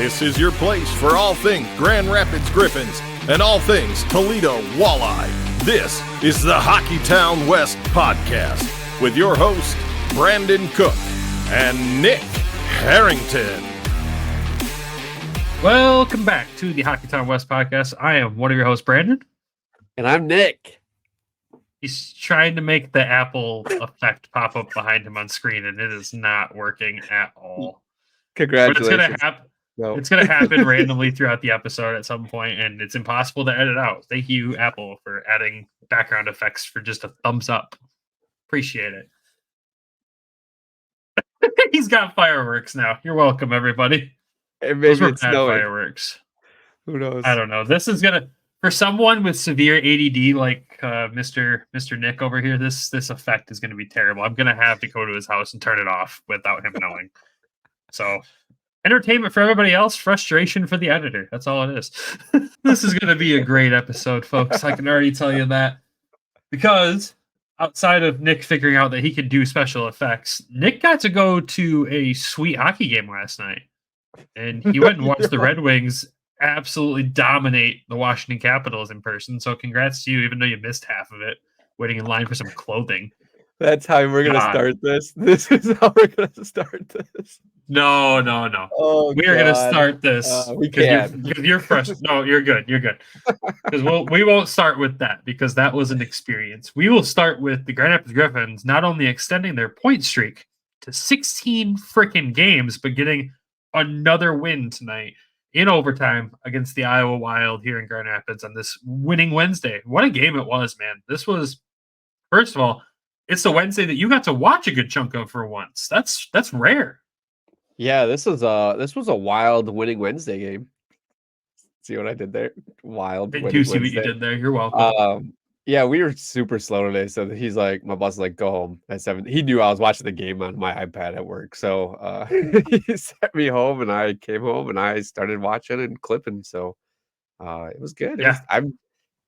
This is your place for all things Grand Rapids Griffins and all things Toledo Walleye. This is the Hockeytown West Podcast with your host, Brandon Cook and Nick Harrington. Welcome back to the Hockeytown West Podcast. I am one of your hosts, Brandon. And I'm Nick. He's trying to make the Apple effect pop up behind him on screen, and it is not working at all. Congratulations. But it's gonna happen randomly throughout the episode at some point, and it's impossible to edit out. Thank you, Apple, for adding background effects for just a thumbs up. Appreciate it. He's got fireworks now. You're welcome, everybody. And maybe it's fireworks. Who knows? I don't know. This is gonna, for someone with severe ADD like Mr. Nick over here, this effect is gonna be terrible. I'm gonna have to go to his house and turn it off without him knowing. So, entertainment for everybody else, frustration for the editor. That's all it is. This is gonna be a great episode, folks. I can already tell you that, because outside of Nick figuring out that he could do special effects, Nick got to go to a sweet hockey game last night. And he went and watched the Red Wings absolutely dominate the Washington Capitals in person. So congrats to you, even though you missed half of it, waiting in line for some clothing. That's how we're going to start this. This is how we're going to start this. No. Oh, we are going to start this. We can't. You're fresh. No, you're good. You're good. Because we won't start with that, because that was an experience. We will start with the Grand Rapids Griffins not only extending their point streak to 16 freaking games, but getting another win tonight in overtime against the Iowa Wild here in Grand Rapids on this winning Wednesday. What a game it was, man. This was, first of all, it's the Wednesday that you got to watch a good chunk of for once. That's rare. Yeah, this was a wild winning Wednesday game. See what I did there? Wild. I do see what you did there. You're welcome. Yeah, we were super slow today. So he's like, my boss is like, go home at 7. He knew I was watching the game on my iPad at work. So he sent me home, and I came home and I started watching and clipping. So it was good. Yeah.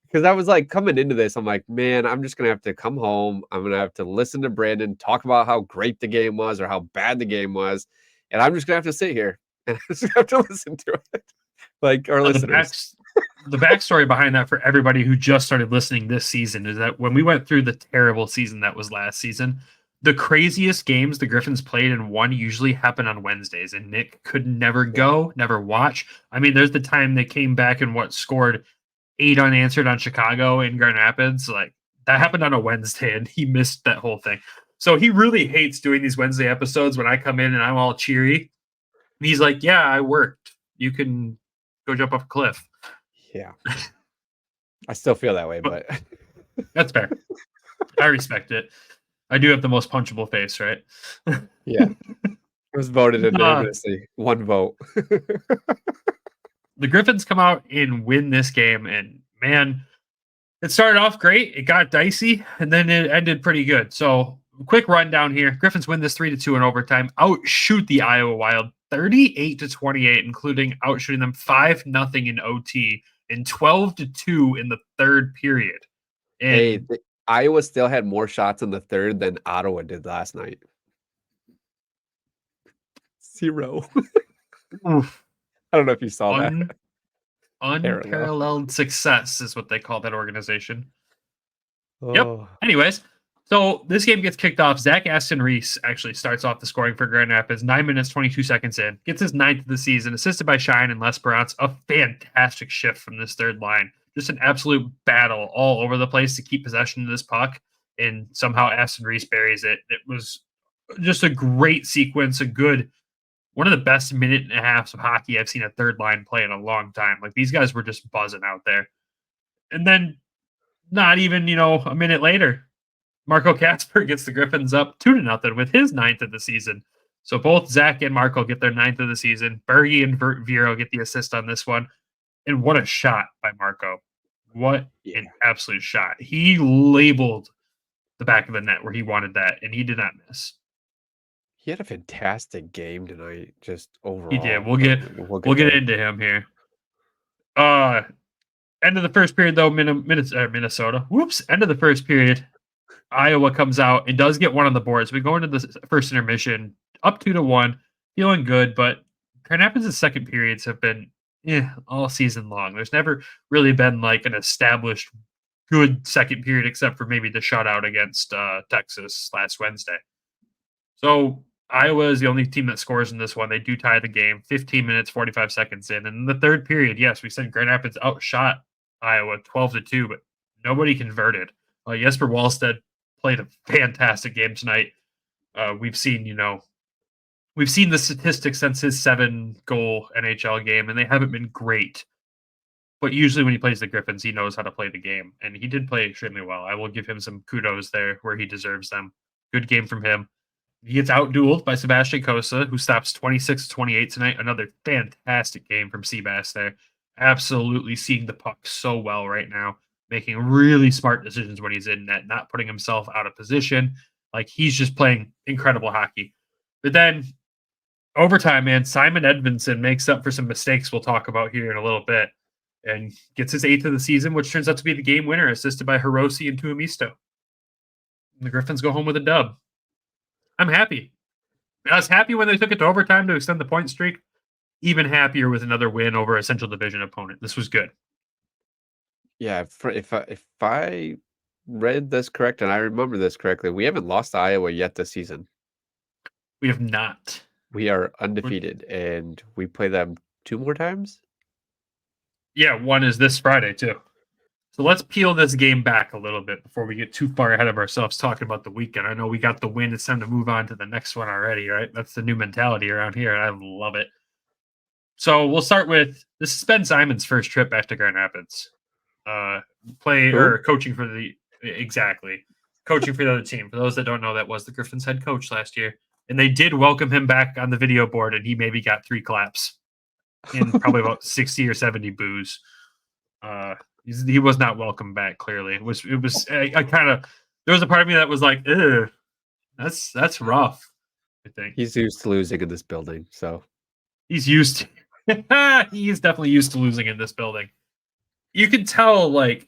Because I was like, coming into this, I'm like, man, I'm just going to have to come home. I'm going to have to listen to Brandon talk about how great the game was or how bad the game was. And I'm just going to have to sit here and I just have to listen to it. Like our listeners. The backstory behind that for everybody who just started listening this season is that when we went through the terrible season that was last season, the craziest games the Griffins played and won usually happen on Wednesdays, and Nick could never go, never watch. I mean, there's the time they came back and scored 8 unanswered on Chicago in Grand Rapids. Like, that happened on a Wednesday, and he missed that whole thing. So he really hates doing these Wednesday episodes when I come in and I'm all cheery. And he's like, yeah, I worked. You can go jump off a cliff. Yeah. I still feel that way, but that's fair. I respect it. I do have the most punchable face, right? Yeah. It was voted unanimously. 1 vote. The Griffins come out and win this game, and man, it started off great. It got dicey, and then it ended pretty good. So, quick rundown here. Griffins win this 3-2 in overtime, outshoot the Iowa Wild 38-28, including outshooting them 5-0 in OT and 12-2 in the third period. And Iowa still had more shots in the third than Ottawa did last night. 0. I don't know if you saw that. Unparalleled success is what they call that organization. Oh. Yep. Anyways, so this game gets kicked off. Zach Aston Reese actually starts off the scoring for Grand Rapids, 9 minutes, 22 seconds in. Gets his 9th of the season, assisted by Shine and Lesperance. A fantastic shift from this third line. Just an absolute battle all over the place to keep possession of this puck, and somehow Aston Reese buries it. It was just a great sequence, one of the best minute and a half of hockey I've seen a third line play in a long time. Like, these guys were just buzzing out there. And then not even, a minute later, Marco Kasper gets the Griffins up 2-0 with his 9th of the season. So both Zach and Marco get their 9th of the season. Berge and Vero get the assist on this one. And what a shot by Marco. What an absolute shot. He labeled the back of the net where he wanted that, and he did not miss. He had a fantastic game tonight, just overall. He did. We'll get into him here. End of the first period, though, Minnesota. End of the first period. Iowa comes out and does get one on the boards. We go into the first intermission up 2-1, feeling good, but Grand Rapids' second periods have been all season long. There's never really been like an established good second period except for maybe the shutout against Texas last Wednesday. So Iowa is the only team that scores in this one. They do tie the game 15 minutes, 45 seconds in. And in the third period, yes, we said Grand Rapids outshot Iowa 12-2, but nobody converted. Jesper Wallstedt played a fantastic game tonight. We've seen the statistics since his 7-goal NHL game, and they haven't been great. But usually when he plays the Griffins, he knows how to play the game, and he did play extremely well. I will give him some kudos there where he deserves them. Good game from him. He gets out-dueled by Sebastian Cossa, who stops 26-28 tonight. Another fantastic game from Seabass there. Absolutely seeing the puck so well right now, making really smart decisions when he's in net, not putting himself out of position. Like, he's just playing incredible hockey. But then, overtime, man, Simon Edmondson makes up for some mistakes we'll talk about here in a little bit and gets his 8th of the season, which turns out to be the game winner, assisted by Hiroshi and Tuomisto. The Griffins go home with a dub. I'm happy. I was happy when they took it to overtime to extend the point streak. Even happier with another win over a Central Division opponent. This was good. Yeah, if I read this correct and I remember this correctly, we haven't lost to Iowa yet this season. We have not. We are undefeated, and we play them 2 more times? Yeah, one is this Friday, too. So let's peel this game back a little bit before we get too far ahead of ourselves talking about the weekend. I know we got the win. It's time to move on to the next one already, right? That's the new mentality around here. I love it. So we'll start with, this is Ben Simon's first trip back to Grand Rapids. Coaching for the other team. For those that don't know, that was the Griffins head coach last year. And they did welcome him back on the video board, and he maybe got 3 claps and probably about 60 or 70 boos. He was not welcome back, clearly. I kind of, there was a part of me that was like, ew, that's rough, I think. He's used to losing in this building, so. He's definitely used to losing in this building. You can tell, like,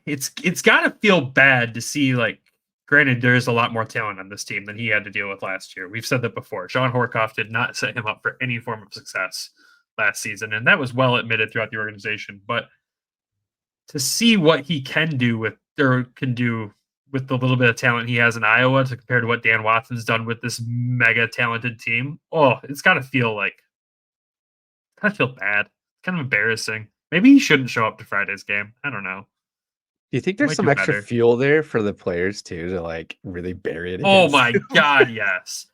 it's got to feel bad to see, like, granted, there's a lot more talent on this team than he had to deal with last year. We've said that before. Sean Horkoff did not set him up for any form of success last season, and that was well admitted throughout the organization. But to see what he can do with the little bit of talent he has in Iowa to compare to what Dan Watson's done with this mega talented team, it's got to feel bad. It's kind of embarrassing. Maybe he shouldn't show up to Friday's game. I don't know. Do you think there's some extra fuel there for the players too to like really bury it? Oh my God, yes.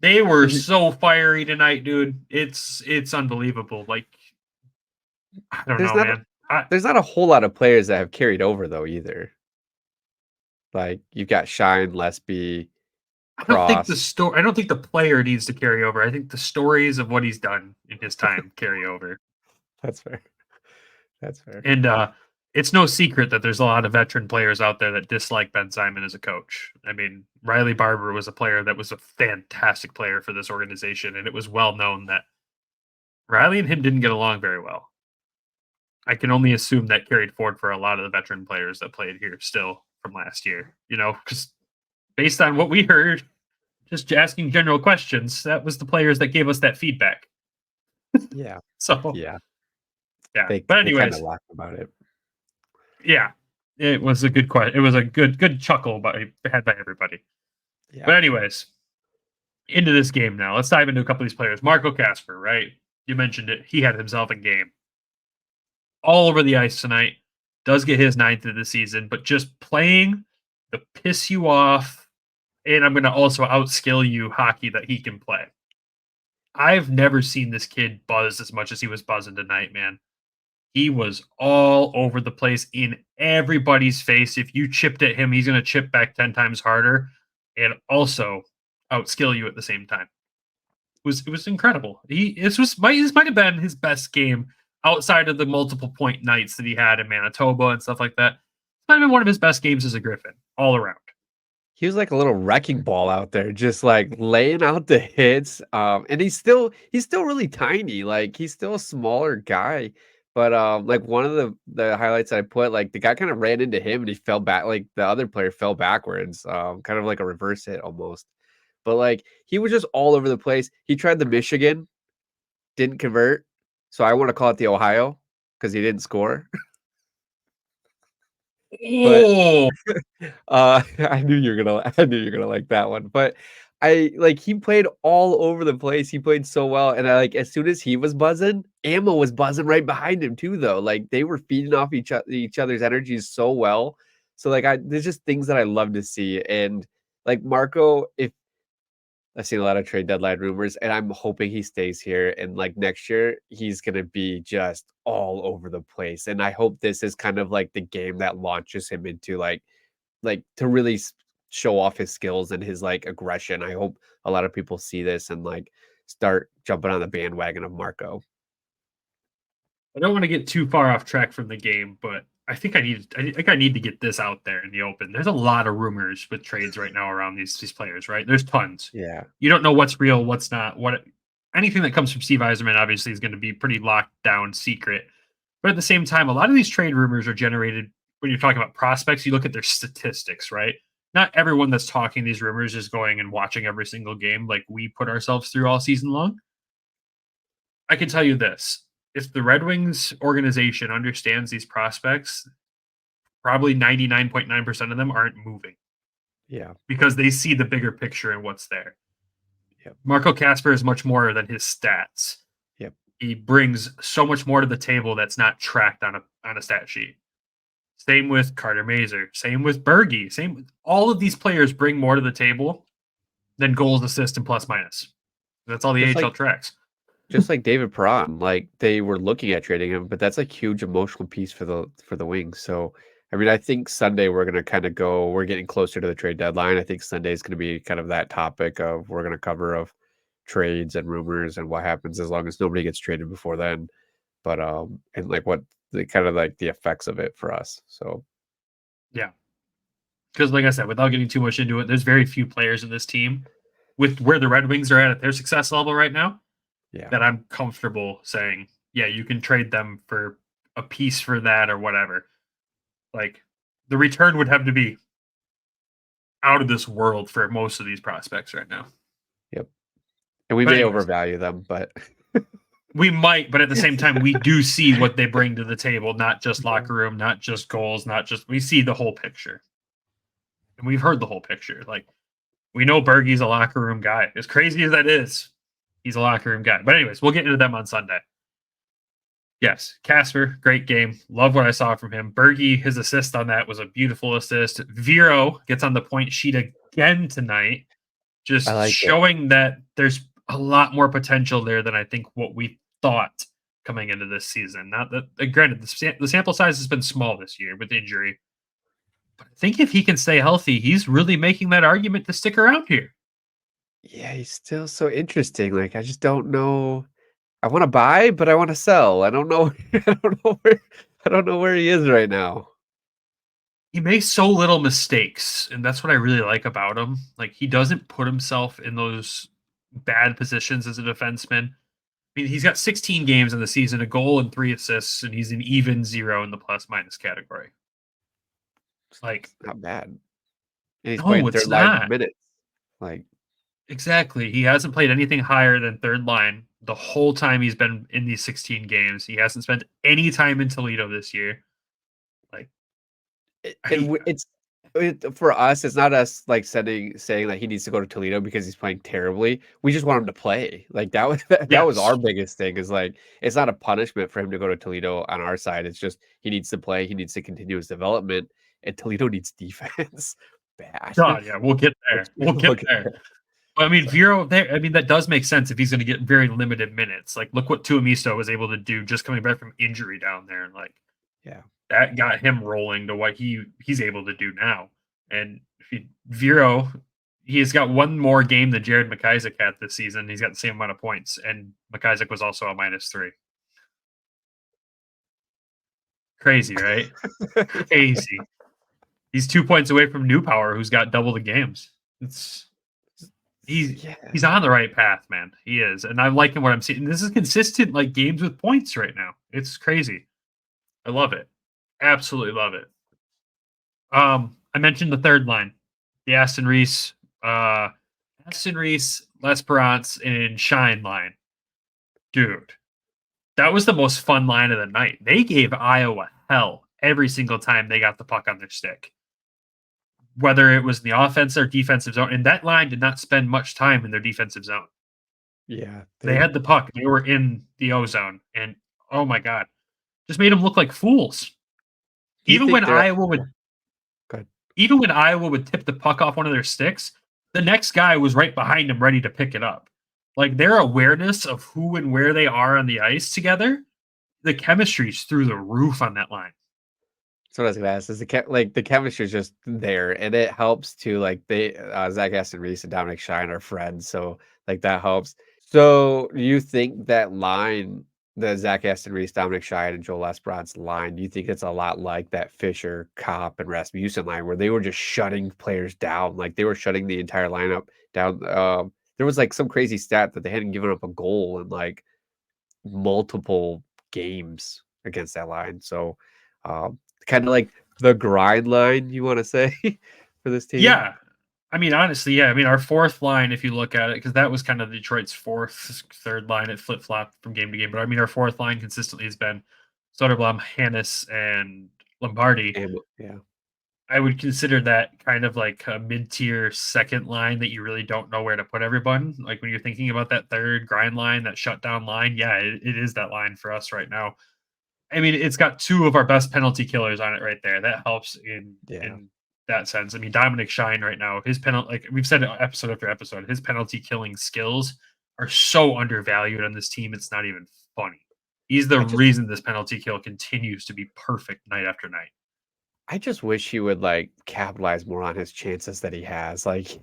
They were so fiery tonight, dude. It's unbelievable. Like, I don't know, man. There's not a whole lot of players that have carried over though either. Like, you've got Shine, Lesby, Cross. I don't think the player needs to carry over. I think the stories of what he's done in his time carry over. That's fair. And it's no secret that there's a lot of veteran players out there that dislike Ben Simon as a coach. I mean, Riley Barber was a player that was a fantastic player for this organization, and it was well known that Riley and him didn't get along very well. I can only assume that carried forward for a lot of the veteran players that played here still from last year, because based on what we heard, just asking general questions, that was the players that gave us that feedback. Yeah. Yeah. But anyways, kind of laughed about it. Yeah, it was a good question. It was a good chuckle had by everybody. Yeah. But anyways, into this game now. Let's dive into a couple of these players. Marco Kasper, right? You mentioned it. He had himself a game. All over the ice tonight. Does get his 9th of the season, but just playing the piss you off, and I'm going to also outskill you hockey that he can play. I've never seen this kid buzz as much as he was buzzing tonight, man. He was all over the place, in everybody's face. If you chipped at him, he's going to chip back 10 times harder and also outskill you at the same time. It was incredible. This might have been his best game outside of the multiple point nights that he had in Manitoba and stuff like that. It might have been one of his best games as a Griffin all around. He was like a little wrecking ball out there, just like laying out the hits. And he's still really tiny. Like, he's still a smaller guy. But like, one of the highlights I put, like, the guy kind of ran into him and he fell back, like the other player fell backwards, kind of like a reverse hit almost. but like he was just all over the place. He tried the Michigan, didn't convert. So I want to call it the Ohio because he didn't score. But Oh, I knew you were gonna like that one. But he played all over the place. He played so well. And as soon as he was buzzing, Ammo was buzzing right behind him too, though. Like they were feeding off each other's energies so well. So there's just things that I love to see. And like Marco, if I've seen a lot of trade deadline rumors, and I'm hoping he stays here. And like next year, he's gonna be just all over the place. And I hope this is kind of like the game that launches him into like to really show off his skills and his like aggression. I hope a lot of people see this and like start jumping on the bandwagon of Marco. I don't want to get too far off track from the game, but I think I need to get this out there in the open. There's a lot of rumors with trades right now around these players, right? There's tons. Yeah. You don't know what's real, what's not. Anything that comes from Steve Yzerman obviously is going to be pretty locked down secret. But at the same time, a lot of these trade rumors are generated when you're talking about prospects. You look at their statistics, right? Not everyone that's talking these rumors is going and watching every single game like we put ourselves through all season long. I can tell you this. If the Red Wings organization understands these prospects, probably 99.9% of them aren't moving. Yeah. Because they see the bigger picture and what's there. Yep. Marco Kasper is much more than his stats. Yep. He brings so much more to the table that's not tracked on a stat sheet. Same with Carter Mazer. Same with Bergie. All of these players bring more to the table than goals, assists, and plus minus. That's all the AHL tracks. Just like David Perron, like they were looking at trading him, but that's a huge emotional piece for the Wings. So, I mean, I think Sunday we're going to kind of we're getting closer to the trade deadline. I think Sunday is going to be kind of that topic of we're going to cover of trades and rumors and what happens as long as nobody gets traded before then. But, and like what the kind of like the effects of it for us. So, yeah. Because like I said, without getting too much into it, there's very few players in this team with where the Red Wings are at their success level right now. Yeah. That I'm comfortable saying, yeah, you can trade them for a piece for that or whatever. Like the return would have to be out of this world for most of these prospects right now. Yep. And we may overvalue them, but we might, but at the same time, we do see what they bring to the table, not just locker room, not just goals, we see the whole picture. And we've heard the whole picture. Like we know Bergie's a locker room guy. As crazy as that is, he's a locker room guy. But anyways, we'll get into them on Sunday. Yes, Kasper, great game. Love what I saw from him. Bergie, his assist on that was a beautiful assist. Vero gets on the point sheet again tonight, just showing that there's a lot more potential there than I think what we thought coming into this season. Not that, granted, the sample size has been small this year with injury. But I think if he can stay healthy, he's really making that argument to stick around here. Yeah, he's still so interesting. Like, I just don't know. I want to buy, but I want to sell. I don't know. I don't know where he is right now. He makes so little mistakes, and that's what I really like about him. Like, he doesn't put himself in those bad positions as a defenseman. I mean, he's got 16 games in the season, a goal and 3 assists, and he's an even 0 in the plus-minus category. Like, it's not bad. And he's playing third line minutes. Like, exactly. He hasn't played anything higher than third line the whole time he's been in these 16 games. He hasn't spent any time in Toledo this year. Like, it's for us, it's not us like saying that he needs to go to Toledo because he's playing terribly. We just want him to play. Like that was our biggest thing. Is like it's not a punishment for him to go to Toledo on our side. It's just he needs to play. He needs to continue his development, and Toledo needs defense bad. God, yeah, we'll get there. We'll get there. I mean, Vero, that does make sense if he's going to get very limited minutes. Like, look what Tuomisto was able to do just coming back from injury down there. Like, yeah, that got him rolling to what he's able to do now. And Vero, he's got one more game than Jared McIsaac had this season. He's got the same amount of points, and McIsaac was also a -3. Crazy, right? Crazy. He's 2 points away from Newpower, who's got double the games. He's on the right path, man. He is. And I'm liking what I'm seeing. This is consistent, like, games with points right now. It's crazy. I love it. Absolutely love it. I mentioned the third line. The Aston Reese. Aston Reese, Lesperance, and Shine line. Dude, that was the most fun line of the night. They gave Iowa hell every single time they got the puck on their stick, whether it was in the offense or defensive zone. And that line did not spend much time in their defensive zone. Yeah. They had the puck. They were in the O zone. And oh my God, just made them look like fools. Even when Iowa would tip the puck off one of their sticks, the next guy was right behind him ready to pick it up. Like their awareness of who and where they are on the ice together, the chemistry's through the roof on that line. That's what I was gonna ask. Is the chemistry is just there, and it helps too. Like Zach Aston Reese and Dominic Shine are friends, so like that helps. So you think that line, the Zach Aston Reese, Dominic Shine, and Joel Esperance line, do you think it's a lot like that Fisher, Kopp, and Rasmussen line where they were just shutting players down? Like they were shutting the entire lineup down. There was like some crazy stat that they hadn't given up a goal in like multiple games against that line. So kind of like the grind line, you want to say, for this team? Yeah. I mean, honestly, yeah. I mean, our fourth line, if you look at it, because that was kind of Detroit's third line. It flip-flopped from game to game. But I mean, our fourth line consistently has been Soderblom, Hannes, and Lombardi. Yeah. I would consider that kind of like a mid-tier second line that you really don't know where to put everyone. Like when you're thinking about that third grind line, that shutdown line, yeah, it is that line for us right now. I mean, it's got two of our best penalty killers on it right there. That helps in that sense. I mean, Dominic Shine right now, his penalty, like we've said episode after episode, his penalty killing skills are so undervalued on this team. It's not even funny. He's the reason this penalty kill continues to be perfect night after night. I just wish he would like capitalize more on his chances that he has. Like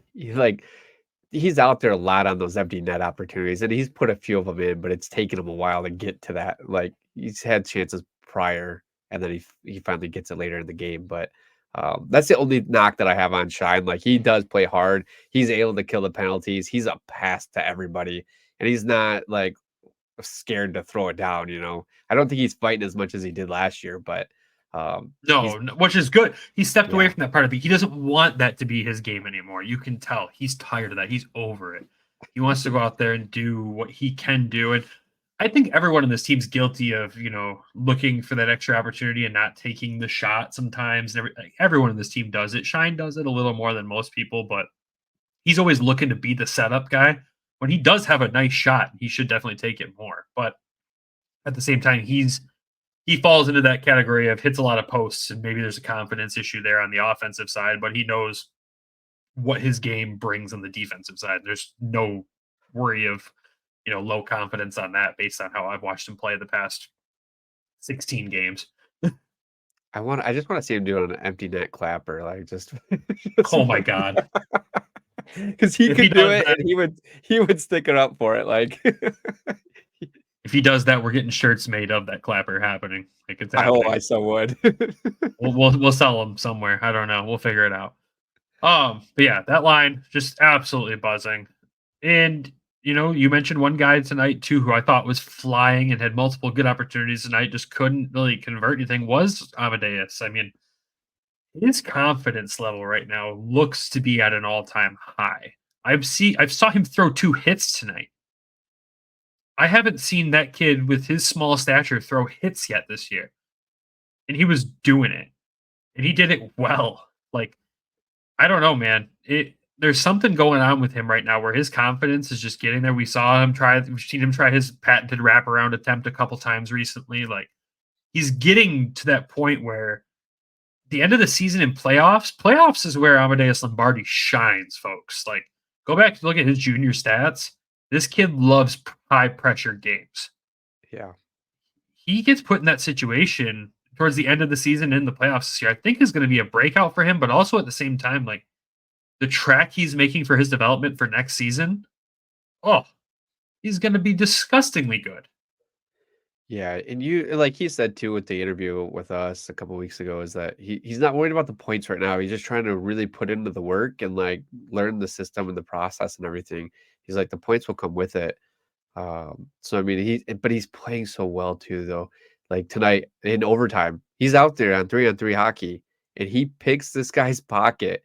he's out there a lot on those empty net opportunities, and he's put a few of them in, but it's taken him a while to get to that. Like he's had chances prior, and then he finally gets it later in the game. But that's the only knock that I have on Shine. Like he does play hard. He's able to kill the penalties. He's a pass to everybody, and he's not like scared to throw it down. You know, I don't think he's fighting as much as he did last year, but. No, which is good. He stepped away from that part of it. He doesn't want that to be his game anymore. You can tell he's tired of that. He's over it. He wants to go out there and do what he can do. And I think everyone in this team's guilty of, looking for that extra opportunity and not taking the shot sometimes. Everyone in this team does it. Shine does it a little more than most people, but he's always looking to be the setup guy. When he does have a nice shot, he should definitely take it more. But at the same time, he falls into that category of hits a lot of posts, and maybe there's a confidence issue there on the offensive side, but he knows what his game brings on the defensive side. There's no worry of, low confidence on that based on how I've watched him play the past 16 games. I just want to see him do an empty net clapper, like just oh my God. Because he could do it, and he would stick it up for it. Like if he does that, we're getting shirts made of that clapper happening. Like it's happening. Oh, I so would. we'll sell them somewhere. I don't know. We'll figure it out. But yeah, that line just absolutely buzzing. And you mentioned one guy tonight too, who I thought was flying and had multiple good opportunities tonight, just couldn't really convert anything, was Amadeus. I mean, his confidence level right now looks to be at an all-time high. I've saw him throw 2 hits tonight. I haven't seen that kid with his small stature throw hits yet this year. And he was doing it. And he did it well. Like, I don't know, man. There's something going on with him right now where his confidence is just getting there. We've seen him try his patented wraparound attempt a couple times recently. Like, he's getting to that point where the end of the season in playoffs is where Amadeus Lombardi shines, folks. Like, go back to look at his junior stats. This kid loves high-pressure games. Yeah. He gets put in that situation towards the end of the season in the playoffs this year. I think is going to be a breakout for him, but also at the same time, like, the track he's making for his development for next season, he's going to be disgustingly good. Yeah, and like he said too with the interview with us a couple weeks ago, is that he's not worried about the points right now. He's just trying to really put into the work and like learn the system and the process and everything. He's like, the points will come with it. So I mean, but he's playing so well too, though. Like tonight in overtime, he's out there on 3-on-3 hockey, and he picks this guy's pocket,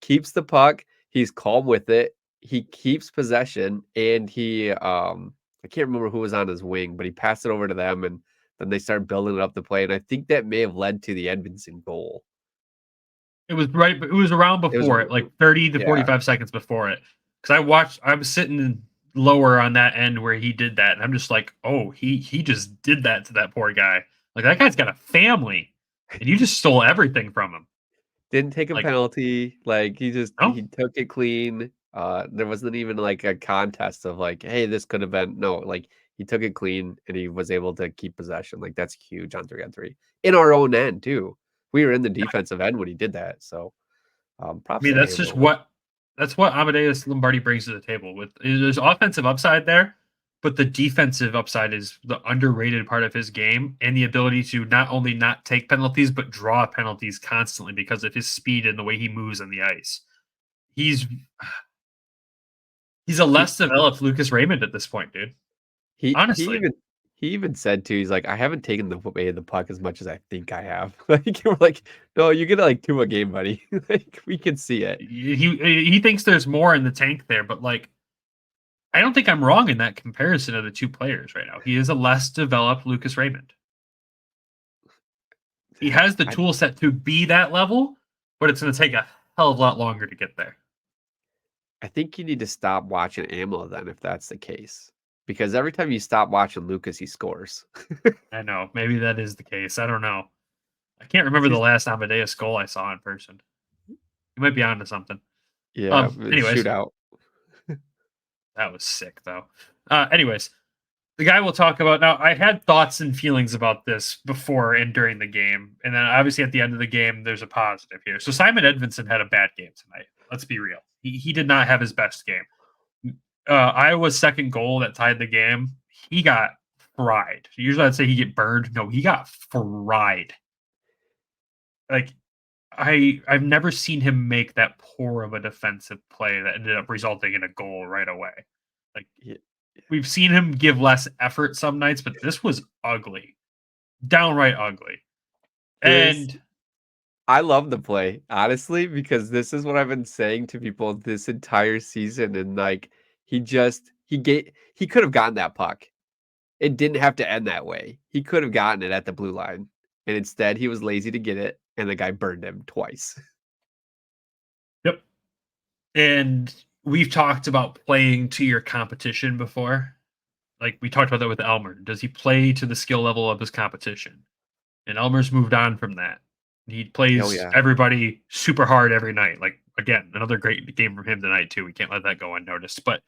keeps the puck. He's calm with it. he keeps possession, and he I can't remember who was on his wing, but he passed it over to them, and then they start building it up the play. And I think that may have led to the Edmondson goal. It was right, but it was around before it, like 30 to 45 seconds before it. Because I was sitting lower on that end where he did that, and I'm just like, oh, he just did that to that poor guy. Like, that guy's got a family, and you just stole everything from him. Didn't take a penalty. Like, he took it clean. There wasn't even like a contest of like, hey, this could have been. No, like, he took it clean, and he was able to keep possession. Like, that's huge on 3-on-3 in our own end too. We were in the defensive end when he did that. So, props. I mean, that's what Amadeus Lombardi brings to the table. There's offensive upside there, but the defensive upside is the underrated part of his game, and the ability to not only not take penalties but draw penalties constantly because of his speed and the way he moves on the ice. He's a less developed Lucas Raymond at this point, dude. Honestly. He even said too, he's like, I haven't taken the away the puck as much as I think I have. Like, we're like, no, you get like 2 a game, buddy. Like, we can see it. He thinks there's more in the tank there, but like, I don't think I'm wrong in that comparison of the two players right now. He is a less developed Lucas Raymond. He has the tool set to be that level, but it's going to take a hell of a lot longer to get there. I think you need to stop watching Ammo then, if that's the case. Because every time you stop watching Lucas, he scores. I know. Maybe that is the case. I don't know. I can't remember the last Amadeus goal I saw in person. You might be onto something. Yeah. Anyways, shootout. That was sick, though. Anyways, the guy we'll talk about now. I had thoughts and feelings about this before and during the game, and then obviously at the end of the game, there's a positive here. So Simon Edvinsson had a bad game tonight. Let's be real. He did not have his best game. Iowa's second goal that tied the game, he got fried. Usually I'd say he get burned. No, he got fried. Like, I've never seen him make that poor of a defensive play that ended up resulting in a goal right away. Like, we've seen him give less effort some nights, but this was ugly. Downright ugly. And I love the play, honestly, because this is what I've been saying to people this entire season. And like, he could have gotten that puck. It didn't have to end that way. He could have gotten it at the blue line. And instead he was lazy to get it, and the guy burned him twice. Yep. And we've talked about playing to your competition before. Like, we talked about that with Elmer. Does he play to the skill level of his competition? And Elmer's moved on from that. He plays everybody super hard every night. Like, again, another great game from him tonight, too. We can't let that go unnoticed. But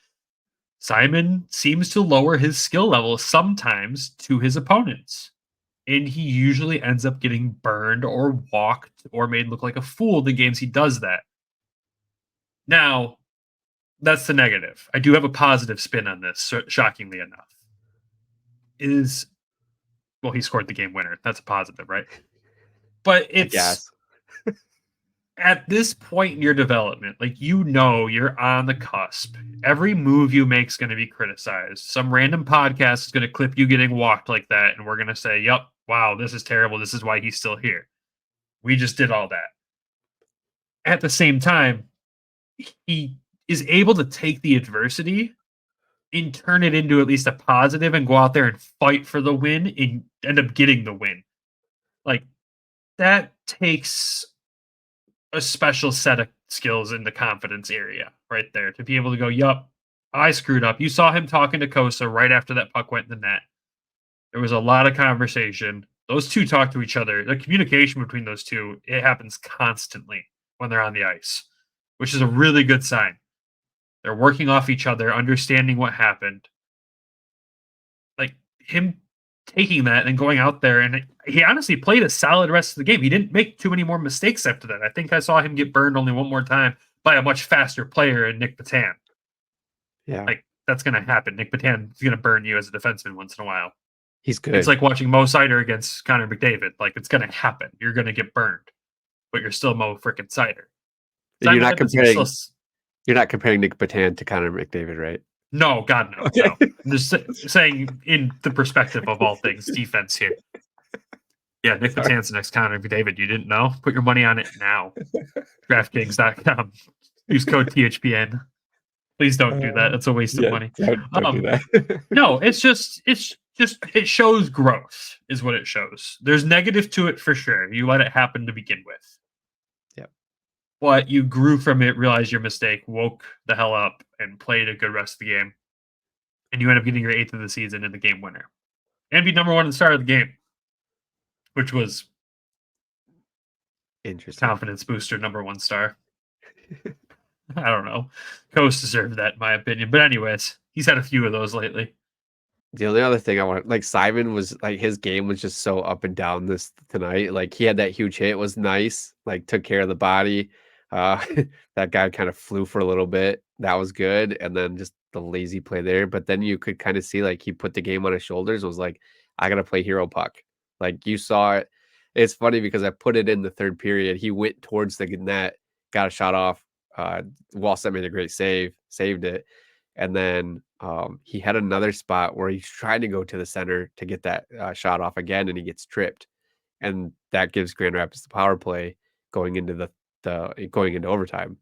Simon seems to lower his skill level sometimes to his opponents. And he usually ends up getting burned or walked or made look like a fool the games he does that. Now, that's the negative. I do have a positive spin on this, shockingly enough. Well, he scored the game winner. That's a positive, right? But it's at this point in your development, like, you're on the cusp. Every move you make is going to be criticized. Some random podcast is going to clip you getting walked like that, and we're going to say, yep, wow, this is terrible. This is why he's still here. We just did all that. At the same time, he is able to take the adversity and turn it into at least a positive and go out there and fight for the win and end up getting the win. Like, that takes a special set of skills in the confidence area right there to be able to go, yup, I screwed up. You saw him talking to Kosa right after that puck went in the net. There was a lot of conversation. Those two talk to each other. The communication between those two, it happens constantly when they're on the ice, which is a really good sign. They're working off each other, understanding what happened. Like, him taking that and going out there, and he honestly played a solid rest of the game. He didn't make too many more mistakes after that. I think I saw him get burned only one more time by a much faster player in Nick Patan. Yeah. Like, that's going to happen. Nick Patan is going to burn you as a defenseman once in a while. He's good. It's like watching Mo Sider against Connor McDavid. Like, it's going to happen. You're going to get burned, but you're still Mo freaking Sider. You're not comparing Nick Patan to Connor McDavid, right? No, God, no. Okay. No. I'm just saying in the perspective of all things defense here. Yeah, Nick Patan's the next Connor McDavid. You didn't know? Put your money on it now. DraftKings.com. Use code THPN. Please don't do that. That's a waste of money. Don't do that. No, it shows growth is what it shows. There's negative to it for sure. You let it happen to begin with. Yep. But you grew from it, realized your mistake, woke the hell up, and played a good rest of the game. And you end up getting your 8th of the season and the game winner. And be number 1 at the start of the game. Which was interesting. Confidence booster, number 1 star. I don't know. Coast deserved that, in my opinion. But anyways, he's had a few of those lately. The only other thing I want, like Simon was like his game was just so up and down this tonight. Like he had that huge hit, was nice. Like took care of the body. That guy kind of flew for a little bit. That was good. And then just the lazy play there. But then you could kind of see like he put the game on his shoulders. Was like, I gotta play hero puck. Like you saw it. It's funny because I put it in the third period. He went towards the net, got a shot off. Wallstedt made a great save, saved it. And then he had another spot where he's trying to go to the center to get that shot off again, and he gets tripped. And that gives Grand Rapids the power play going into going into overtime.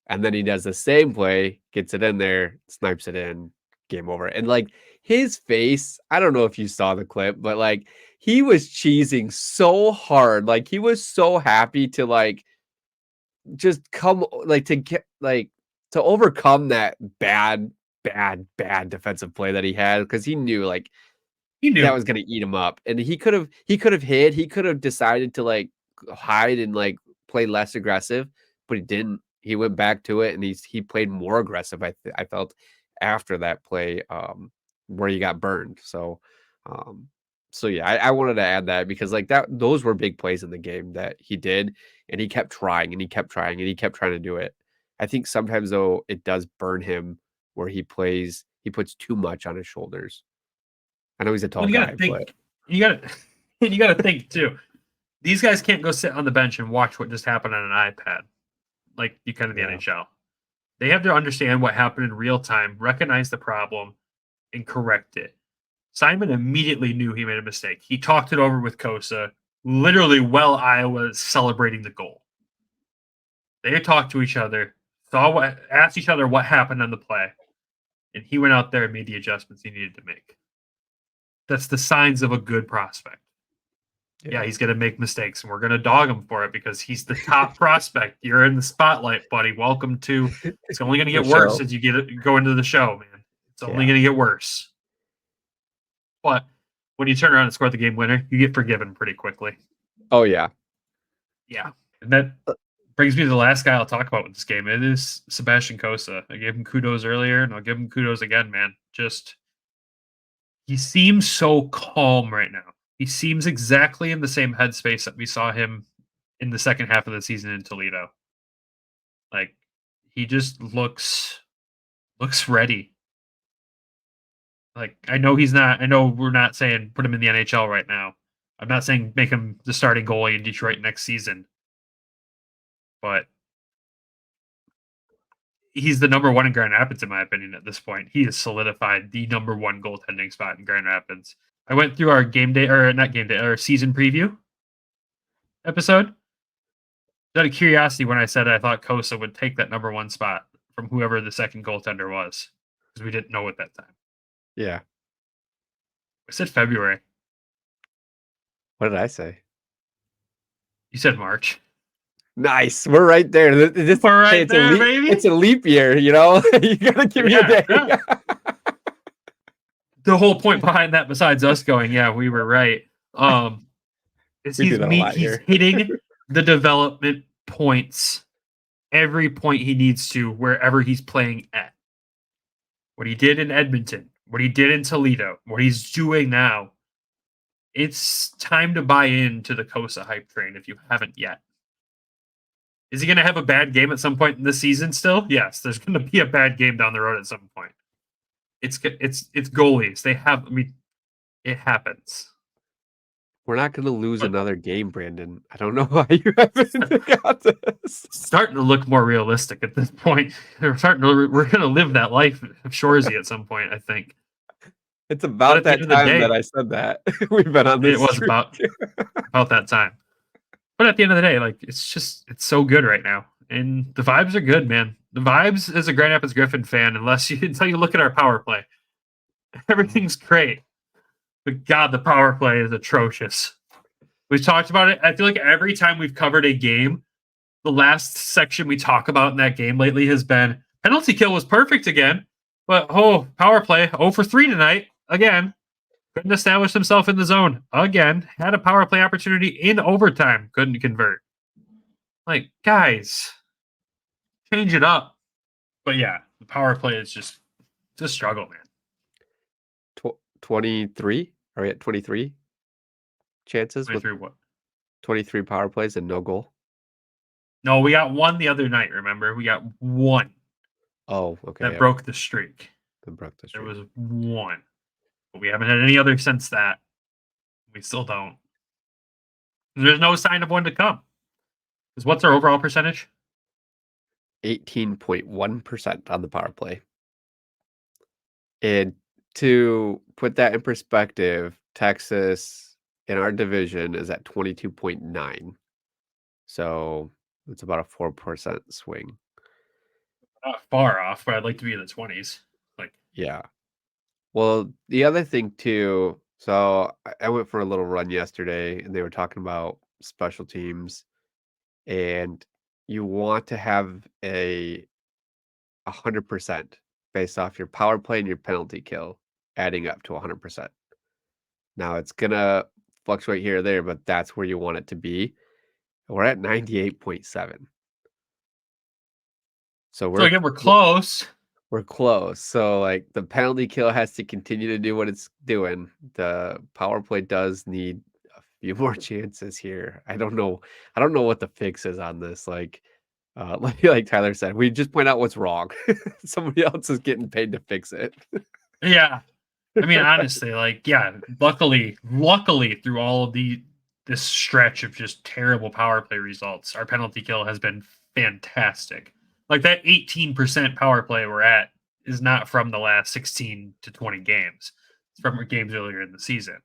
And then he does the same play, gets it in there, snipes it in, game over. And like his face, I don't know if you saw the clip, but like he was cheesing so hard. Like he was so happy to like just come like to get like to overcome that bad defensive play that he had, because he knew that was going to eat him up. And he could have hit, he could have decided to like hide and like play less aggressive, but he didn't. He went back to it and he played more aggressive. I felt after that play where he got burned. So yeah, I wanted to add that because like those were big plays in the game that he did, and he kept trying and he kept trying and he kept trying to do it. I think sometimes though it does burn him where he puts too much on his shoulders. I know he's a tall guy, but you gotta think too. These guys can't go sit on the bench and watch what just happened on an iPad like you can in the NHL. They have to understand what happened in real time, recognize the problem, and correct it. Simon immediately knew he made a mistake. He talked it over with Kosa, literally while Iowa was celebrating the goal. They talked to each other, asked each other what happened on the play, and he went out there and made the adjustments he needed to make. That's the signs of a good prospect. Yeah, he's going to make mistakes, and we're going to dog him for it because he's the top prospect. You're in the spotlight, buddy. Welcome to. It's only going to get worse as you go into the show, man. It's only going to get worse. But when you turn around and score the game winner, you get forgiven pretty quickly. Oh yeah, yeah. And that brings me to the last guy I'll talk about with this game. It is Sebastian Kosa. I gave him kudos earlier, and I'll give him kudos again, man. He seems so calm right now. He seems exactly in the same headspace that we saw him in the second half of the season in Toledo. Like, he just looks ready. Like, I know we're not saying put him in the NHL right now. I'm not saying make him the starting goalie in Detroit next season. But he's the number 1 in Grand Rapids, in my opinion, at this point. He has solidified the number 1 goaltending spot in Grand Rapids. I went through our our season preview episode. Out of curiosity, when I said I thought Kosa would take that number 1 spot from whoever the second goaltender was, because we didn't know at that time. Yeah. I said February. What did I say? You said March. Nice. We're right there. We're right there, baby. It's a leap year, you know? You got to give me a day. Yeah. The whole point behind that, besides us going, yeah, we were right, is he's hitting the development points every point he needs to wherever he's playing at. What he did in Edmonton, what he did in Toledo, what he's doing now. It's time to buy into the Kosa hype train if you haven't yet. Is he going to have a bad game at some point in the season still? Yes, there's going to be a bad game down the road at some point. It's goalies. It happens. We're not going to lose another game, Brandon. I don't know why you haven't got this. Starting to look more realistic at this point. We're going to live that life of Shoresy at some point, I think. It's about that time that I said that. We've been on this. It was about that time. But at the end of the day, like it's so good right now. And the vibes are good, man. The vibes as a Grand Rapids Griffin fan, until you look at our power play, everything's great. But God, the power play is atrocious. We've talked about it. I feel like every time we've covered a game, the last section we talk about in that game lately has been penalty kill was perfect again, but power play 0 for 3 tonight again. Couldn't establish himself in the zone again. Had a power play opportunity in overtime, couldn't convert. Like, guys, change it up. But yeah, the power play is just a struggle, man. 23? Are we at 23 chances? 23 what? 23 power plays and no goal? No, we got one the other night, remember? We got one. Oh, okay. That broke the streak. There was one. But we haven't had any other since that. We still don't. There's no sign of one to come. Because what's our overall percentage? 18.1% on the power play. And to put that in perspective, Texas in our division is at 22.9. So it's about a 4% swing. Not far off, but I'd like to be in the 20s. Yeah. Well, the other thing too, so I went for a little run yesterday and they were talking about special teams, and you want to have a 100% based off your power play and your penalty kill adding up to 100%. Now it's gonna fluctuate here or there, but that's where you want it to be. We're at 98.7. So again, we're close. We're close. So like the penalty kill has to continue to do what it's doing. The power play does need a few more chances here. I don't know what the fix is on this. Like Tyler said, we just point out what's wrong. Somebody else is getting paid to fix it. Yeah. I mean, honestly, luckily through all of this stretch of just terrible power play results, our penalty kill has been fantastic. Like that 18% power play we're at is not from the last 16 to 20 games. It's from games earlier in the season.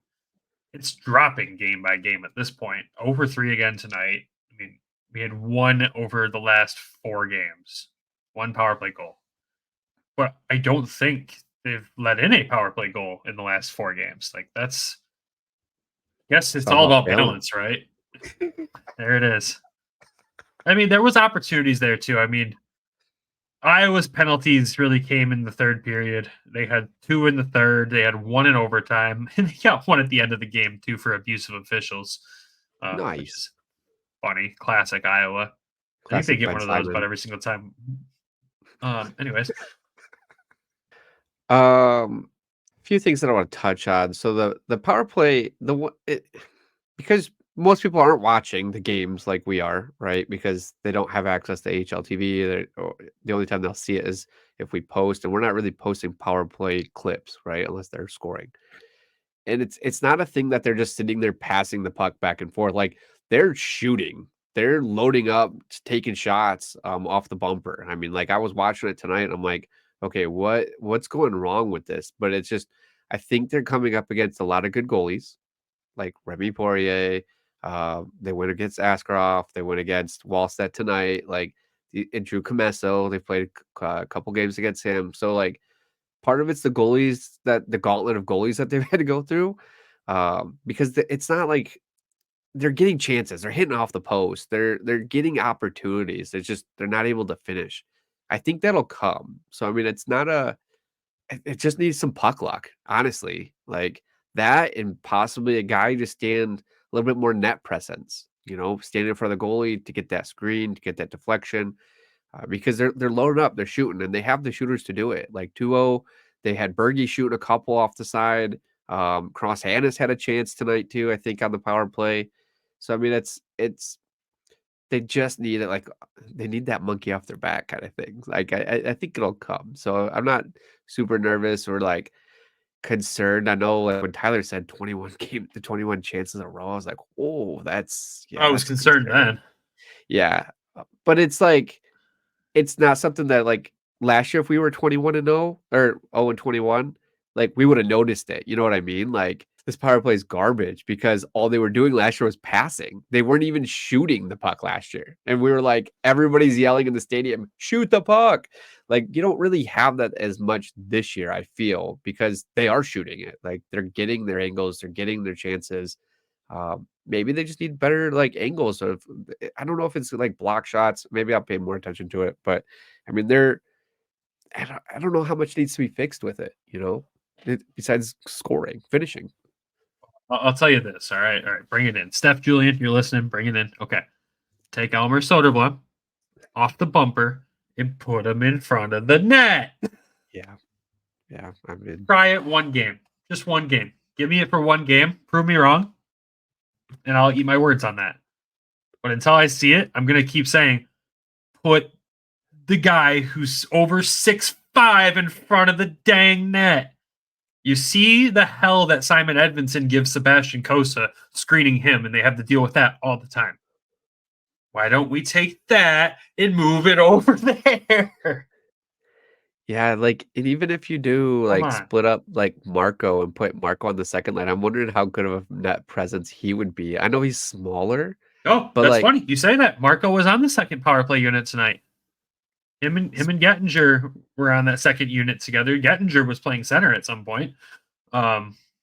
It's dropping game by game at this point. Over 3 again tonight. I mean, we had 1 over the last 4 games. 1 power play goal. But I don't think they've let in a power play goal in the last 4 games. Yes, it's all about balance, right? There it is. I mean, there was opportunities there too. I mean, Iowa's penalties really came in the third period. They had 2 in the third. They had 1 in overtime. And they got 1 at the end of the game, too, for abusive officials. Nice. Funny. Classic Iowa. I think they get one of those about every single time. Anyways. A few things that I want to touch on. So the power play, because most people aren't watching the games like we are, right? Because they don't have access to HLTV. The only time they'll see it is if we post, and we're not really posting power play clips, right? Unless they're scoring. And it's not a thing that they're just sitting there passing the puck back and forth. Like they're shooting, they're loading up, taking shots off the bumper. I mean, like I was watching it tonight and I'm like, okay, what's going wrong with this? But it's just, I think they're coming up against a lot of good goalies, like Remy Poirier. They went against Askarov. They went against Wallstedt tonight. And Drew Comesso. They played a couple games against him. So like, part of it's the goalies, the gauntlet of goalies that they've had to go through. Because it's not like they're getting chances. They're hitting off the post. They're getting opportunities. It's just they're not able to finish. I think that'll come. So I mean, it just needs some puck luck, honestly. Like that, and possibly a guy to stand a little bit more net presence, standing in front of the goalie to get that screen, to get that deflection, because they're loading up, they're shooting, and they have the shooters to do it. Like 2-0, they had Berge shooting a couple off the side. Cross Hannes had a chance tonight too, I think, on the power play. So I mean, it's they just need it. Like they need that monkey off their back kind of thing. Like I think it'll come. So I'm not super nervous or like concerned. I know like when Tyler said 21 chances in a row, I was like, oh, I was concerned then. Yeah. But it's like, it's not something that like last year, if we were 21-0 or 0-21, like we would have noticed it. You know what I mean? Like this power play is garbage because all they were doing last year was passing. They weren't even shooting the puck last year. And we were like, everybody's yelling in the stadium, shoot the puck. Like, you don't really have that as much this year, I feel, because they are shooting it. Like, they're getting their angles, they're getting their chances. Maybe they just need better like angles. Of, I don't know if it's like block shots. Maybe I'll pay more attention to it. But I mean, I don't know how much needs to be fixed with it, besides scoring, finishing. I'll tell you this. All right. Bring it in. Steph Julian, you're listening. Bring it in. Okay. Take Elmer Soderblom off the bumper and put him in front of the net. Yeah. I mean, try it one game. Just one game. Give me it for one game. Prove me wrong. And I'll eat my words on that. But until I see it, I'm going to keep saying, put the guy who's over 6'5" in front of the dang net. You see the hell that Simon Edvinsson gives Sebastian Cossa screening him, and they have to deal with that all the time. Why don't we take that and move it over there? Yeah, like, and even if you do like split up like Marco and put Marco on the second line, I'm wondering how good of a net presence he would be. I know he's smaller. Oh, but that's funny. You say that. Marco was on the second power play unit tonight. Him and Gettinger were on that second unit together. Gettinger was playing center at some point.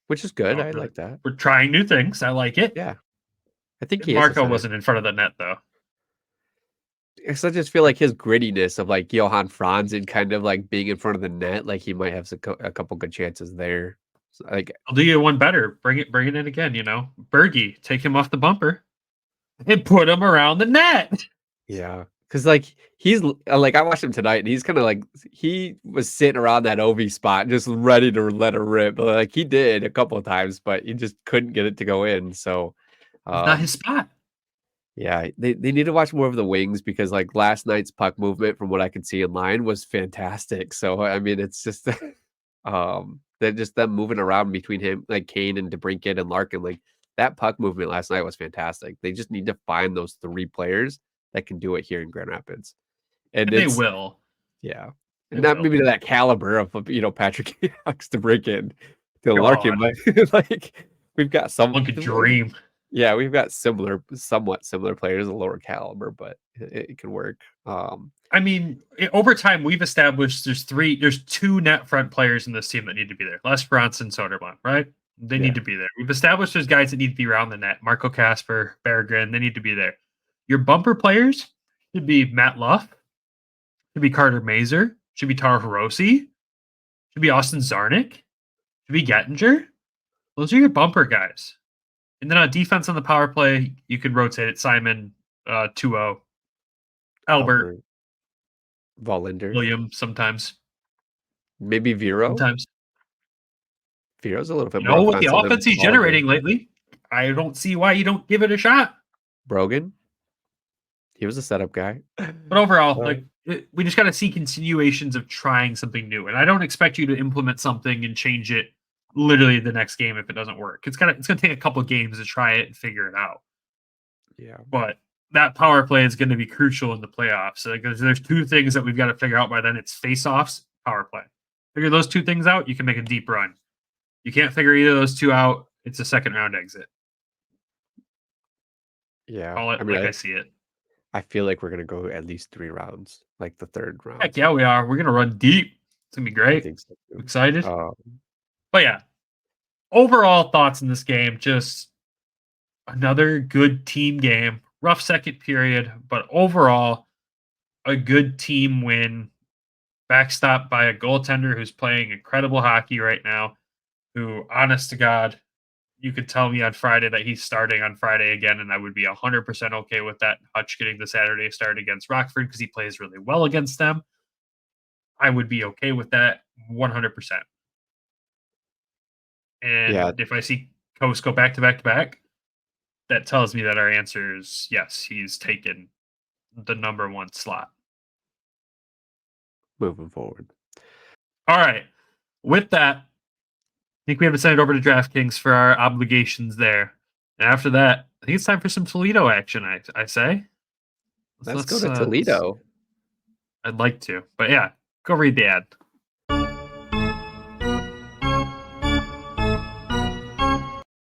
Which is good. I like that. We're trying new things. I like it. Yeah. I think Marco wasn't in front of the net though. I just feel like his grittiness of like Johan Franzen kind of like being in front of the net, like he might have a couple good chances there. So, like, I'll do you one better. Bring it in again. Bergie, take him off the bumper and put him around the net. Yeah, because like he's like I watched him tonight, and he's kind of like he was sitting around that OV spot, just ready to let it rip. Like he did a couple of times, but he just couldn't get it to go in. So it's not his spot. Yeah, they need to watch more of the wings because like last night's puck movement from what I could see in line was fantastic. So I mean it's just they're just them moving around between him, like Kane and DeBrincat and Larkin. Like that puck movement last night was fantastic. They just need to find those three players that can do it here in Grand Rapids. And they will. Yeah. And not maybe to that caliber of Patrick Hawks to break in to Larkin, but like we've got some like a dream. Yeah, we've got somewhat similar players, a lower caliber, but it can work. I mean, over time, we've established there's two net front players in this team that need to be there. Les Bronson, Soderblom, right? They need to be there. We've established there's guys that need to be around the net. Marco Kasper, Berggren, they need to be there. Your bumper players should be Matt Luff, should be Carter Mazer, should be Taro Hirose, should be Austin Zarnik, should be Gettinger. Those are your bumper guys. And then on defense on the power play, you could rotate it. Simon, 2-0. Albert. Vollinder. William, sometimes. Maybe Vero? Sometimes. Vero's a little bit more. No, with the offense he's generating lately, I don't see why you don't give it a shot. Brogan? He was a setup guy. But overall, we just got to see continuations of trying something new. And I don't expect you to implement something and change it literally the next game if it doesn't work. It's gonna take a couple of games to try it and figure it out. Yeah. But that power play is going to be crucial in the playoffs. So there's two things that we've got to figure out by then. It's face-offs, power play. Figure those two things out, you can make a deep run. You can't figure either of those two out, it's a second round exit. Yeah. Call it I see it. I feel like we're gonna go at least 3 rounds, like the third round. Heck yeah, we are. We're gonna run deep. It's gonna be great. I think so too. Excited. But yeah, overall thoughts in this game, just another good team game. Rough second period, but overall a good team win. Backstopped by a goaltender who's playing incredible hockey right now, who, honest to God, you could tell me on Friday that he's starting on Friday again, and I would be 100% okay with that. Hutch getting the Saturday start against Rockford because he plays really well against them. I would be okay with that 100%. And if I see Coast go back to back to back, that tells me that our answer is yes, he's taken the number 1 slot. Moving forward. All right. With that, I think we have to send it over to DraftKings for our obligations there. And after that, I think it's time for some Toledo action, I say. Let's go to Toledo. I'd like to. But yeah, go read the ad.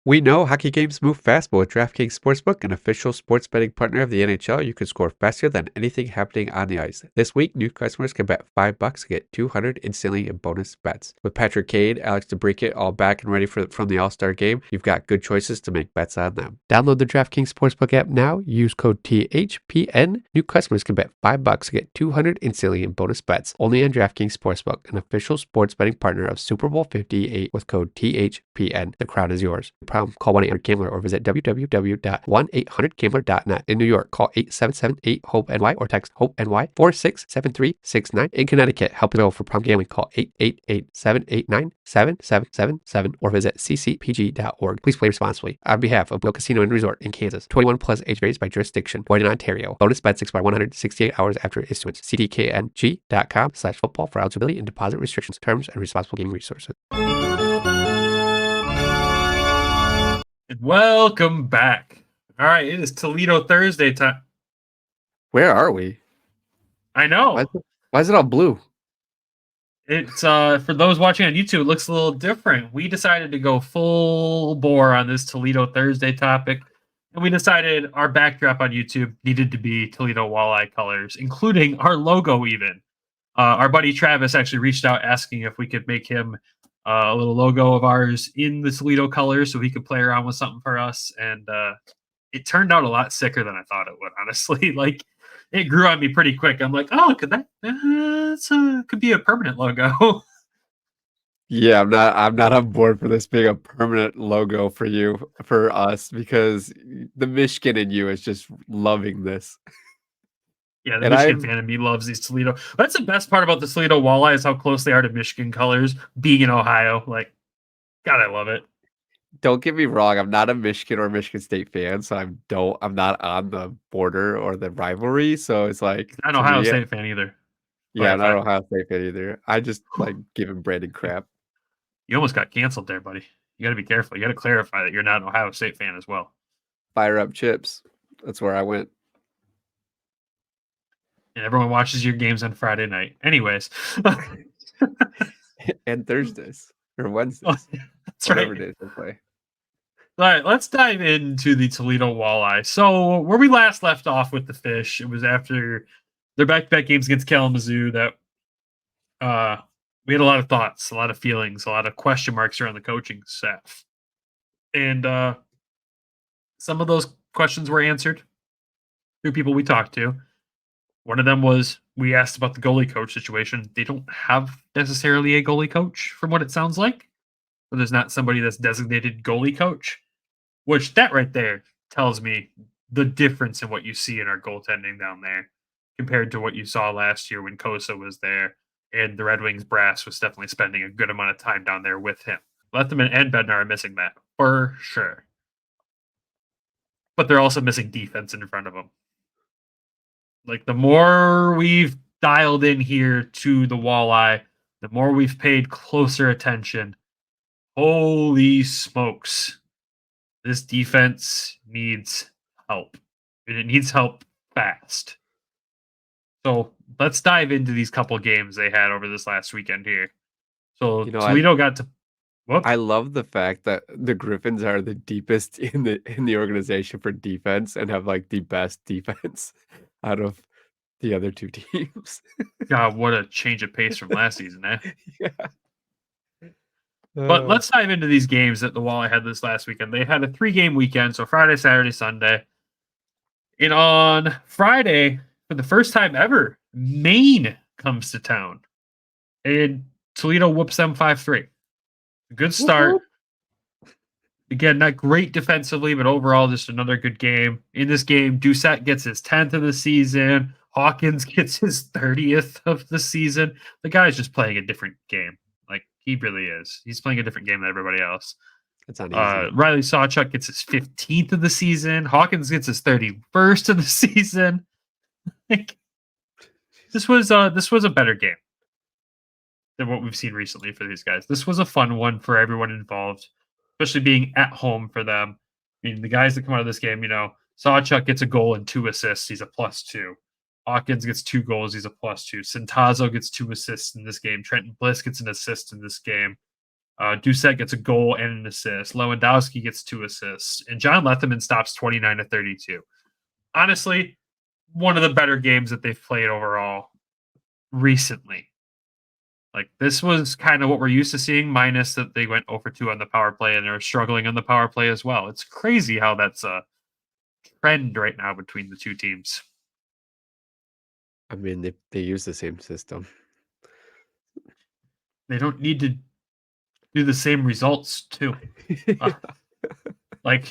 We know hockey games move fast, but with DraftKings Sportsbook, an official sports betting partner of the NHL, you can score faster than anything happening on the ice. This week, new customers can bet $5 to get $200 instantly in bonus bets. With Patrick Kane, Alex DeBrincat all back and ready from the All-Star game, you've got good choices to make bets on them. Download the DraftKings Sportsbook app now. Use code THPN. New customers can bet $5 to get $200 instantly in bonus bets. Only on DraftKings Sportsbook, an official sports betting partner of Super Bowl 58 with code THPN. The crown is yours. Call 1-800-GAMBLER or visit www.1800gambler.net. In New York, call 877-8-HOPE-NY or text HOPE-NY 467369. In Connecticut, help available for problem gambling. Call 888-789-7777 or visit ccpg.org. Please play responsibly. On behalf of Will Casino and Resort in Kansas, 21 plus age varies by jurisdiction. Void in Ontario. Bonus bets expire 168 hours after issuance. cdkng.com/football for eligibility and deposit restrictions, terms, and responsible gaming resources. And welcome back. All right, it is Toledo Thursday time. Where are we? I know. Why is it all blue? It's for those watching on YouTube, it looks a little different. We decided to go full bore on this Toledo Thursday topic, and we decided our backdrop on YouTube needed to be Toledo Walleye colors, including our logo even. Our buddy Travis actually reached out asking if we could make him a little logo of ours in the Toledo colors so he could play around with something for us. And it turned out a lot sicker than I thought it would, honestly. Like, it grew on me pretty quick. I'm like, oh, could be a permanent logo. Yeah, I'm not on board for this being a permanent logo for us, because the Michigan in you is just loving this. Yeah, the Michigan fan in me loves these Toledo. That's the best part about the Toledo Walleye is how close they are to Michigan colors, being in Ohio. Like, God, I love it. Don't get me wrong, I'm not a Michigan or Michigan State fan, so I'm not on the border or the rivalry. So it's like, I'm not an Ohio State fan either. Yeah, I'm not an Ohio State fan either. I just like giving Brandon crap. You almost got canceled there, buddy. You got to be careful. You got to clarify that you're not an Ohio State fan as well. Fire up chips. That's where I went. And everyone watches your games on Friday night. Anyways. And Thursdays or Wednesdays. Oh, yeah, that's whatever right. days they play. All right, let's dive into the Toledo Walleye. So where we last left off with the Fish, it was after their back-to-back games against Kalamazoo that we had a lot of thoughts, a lot of feelings, a lot of question marks around the coaching staff. And some of those questions were answered through people we talked to. One of them was we asked about the goalie coach situation. They don't have necessarily a goalie coach from what it sounds like. But there's not somebody that's designated goalie coach, which that right there tells me the difference in what you see in our goaltending down there compared to what you saw last year when Kosa was there and the Red Wings brass was definitely spending a good amount of time down there with him. Lettman and Bednar are missing that for sure. But they're also missing defense in front of them. Like, the more we've dialed in here to the Walleye, the more we've paid closer attention. Holy smokes. This defense needs help. And it needs help fast. So let's dive into these couple games they had over this last weekend here. So Toledo got to. Whoop. I love the fact that the Griffins are the deepest in the organization for defense and have like the best defense out of the other two teams. God, what a change of pace from last season, eh? Yeah. But let's dive into these games that the Walleye had this last weekend. They had a 3-game weekend, so Friday, Saturday, Sunday. And on Friday, for the first time ever, Maine comes to town. And Toledo whoops them 5-3. Good start. Woo-hoo. Again, not great defensively, but overall just another good game. In this game, Doucette gets his 10th of the season. Hawkins gets his 30th of the season. The guy's just playing a different game. Like, he really is. He's playing a different game than everybody else. It's not easy. Riley Sawchuk gets his 15th of the season. Hawkins gets his 31st of the season. Like, this was a better game than what we've seen recently for these guys. This was a fun one for everyone involved, especially being at home for them. I mean, the guys that come out of this game, Sawchuk gets a goal and 2 assists. He's a +2. Hawkins gets 2 goals. He's a +2. Centazzo gets 2 assists in this game. Trenton Bliss gets an assist in this game. Doucette gets a goal and an assist. Lewandowski gets 2 assists. And John Letherman stops 29-32. Honestly, one of the better games that they've played overall recently. Like, this was kind of what we're used to seeing, minus that they went 0 for 2 on the power play and they're struggling on the power play as well. It's crazy how that's a trend right now between the two teams. I mean, they use the same system. They don't need to do the same results too. Like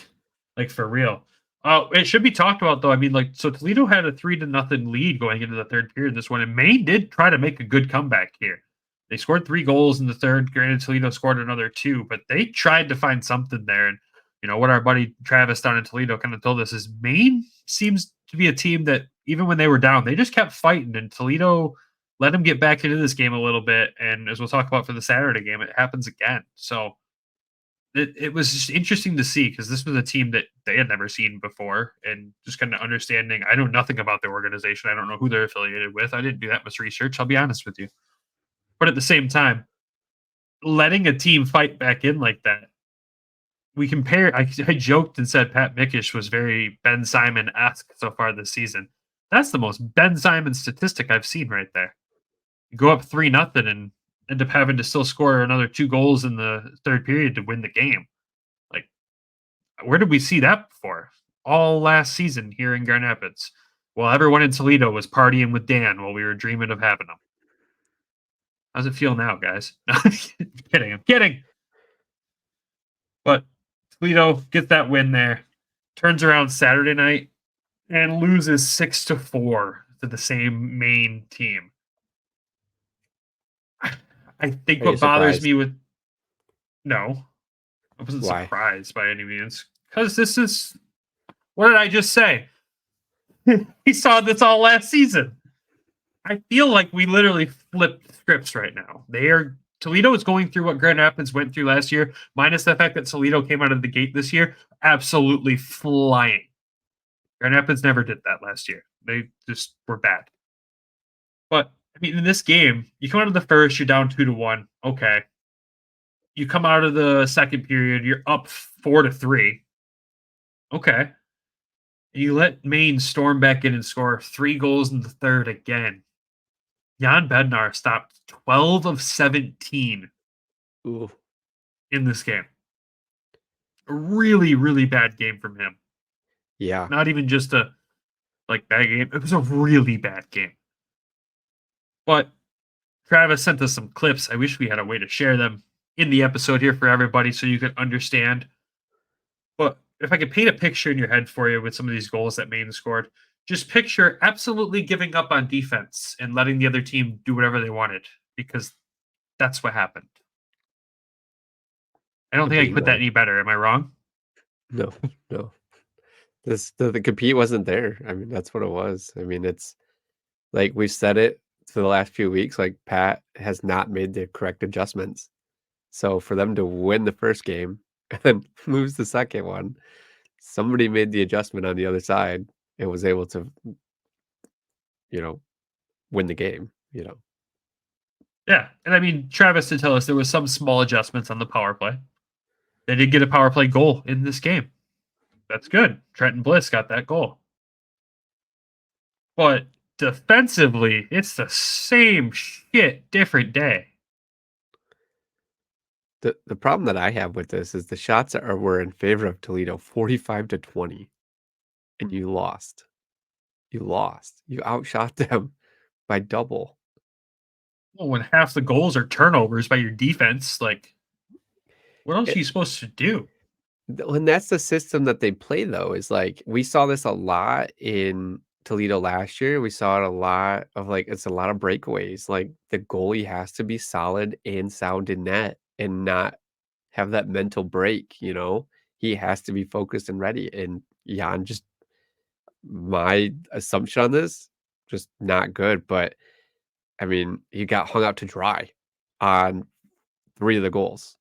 for real. It should be talked about though. I mean, like, so Toledo had a 3-0 lead going into the third period this one, and Maine did try to make a good comeback here. They scored 3 goals in the third. Granted, Toledo scored another 2, but they tried to find something there. And you know what our buddy Travis down in Toledo kind of told us is Maine seems to be a team that even when they were down, they just kept fighting, and Toledo let them get back into this game a little bit. And as we'll talk about for the Saturday game, it happens again. So it was just interesting to see because this was a team that they had never seen before, and just kind of understanding. I know nothing about their organization. I don't know who they're affiliated with. I didn't do that much research. I'll be honest with you. But at the same time, letting a team fight back in like that, we compare. I joked and said Pat Mickish was very Ben Simon-esque so far this season. That's the most Ben Simon statistic I've seen right there. You go up 3-0 and end up having to still score another 2 goals in the third period to win the game. Like, where did we see that before? All last season here in Grand Rapids. Well, everyone in Toledo was partying with Dan while we were dreaming of having him. How's it feel now, guys? I'm kidding. But Toledo gets that win there, turns around Saturday night, and loses 6-4 to the same Maine team. I think what bothers me with... No. I wasn't surprised by any means. Because this is... What did I just say? We saw this all last season. I feel like we literally flipped scripts right now. Toledo is going through what Grand Rapids went through last year, minus the fact that Toledo came out of the gate this year absolutely flying. Grand Rapids never did that last year. They just were bad. But, I mean, in this game, you come out of the first, you're down 2-1. Okay. You come out of the second period, you're up 4-3. Okay. And you let Maine storm back in and score 3 goals in the third again. Jan Bednar stopped 12 of 17 Ooh. In this game. A really, really bad game from him. Yeah. Not even just a bad game. It was a really bad game. But Travis sent us some clips. I wish we had a way to share them in the episode here for everybody so you could understand. But if I could paint a picture in your head for you with some of these goals that Maine scored, just picture absolutely giving up on defense and letting the other team do whatever they wanted, because that's what happened. I don't think I can put that any better. Am I wrong? No. The compete wasn't there. I mean, that's what it was. I mean, it's like we've said it for the last few weeks, like Pat has not made the correct adjustments. So for them to win the first game and then lose the second one, somebody made the adjustment on the other side and was able to, win the game, Yeah. And I mean, Travis did tell us there was some small adjustments on the power play. They did get a power play goal in this game. That's good. Trenton Bliss got that goal. But defensively, it's the same shit, different day. The problem that I have with this is the shots were in favor of Toledo 45-20, and you lost. You outshot them by double. Well, when half the goals are turnovers by your defense, what else are you supposed to do? And that's the system that they play, though, is like we saw this a lot in Toledo last year. We saw it a lot of it's a lot of breakaways. Like the goalie has to be solid and sound in net and not have that mental break. He has to be focused and ready. And Jan, just my assumption on this, just not good. But I mean, he got hung out to dry on 3 of the goals.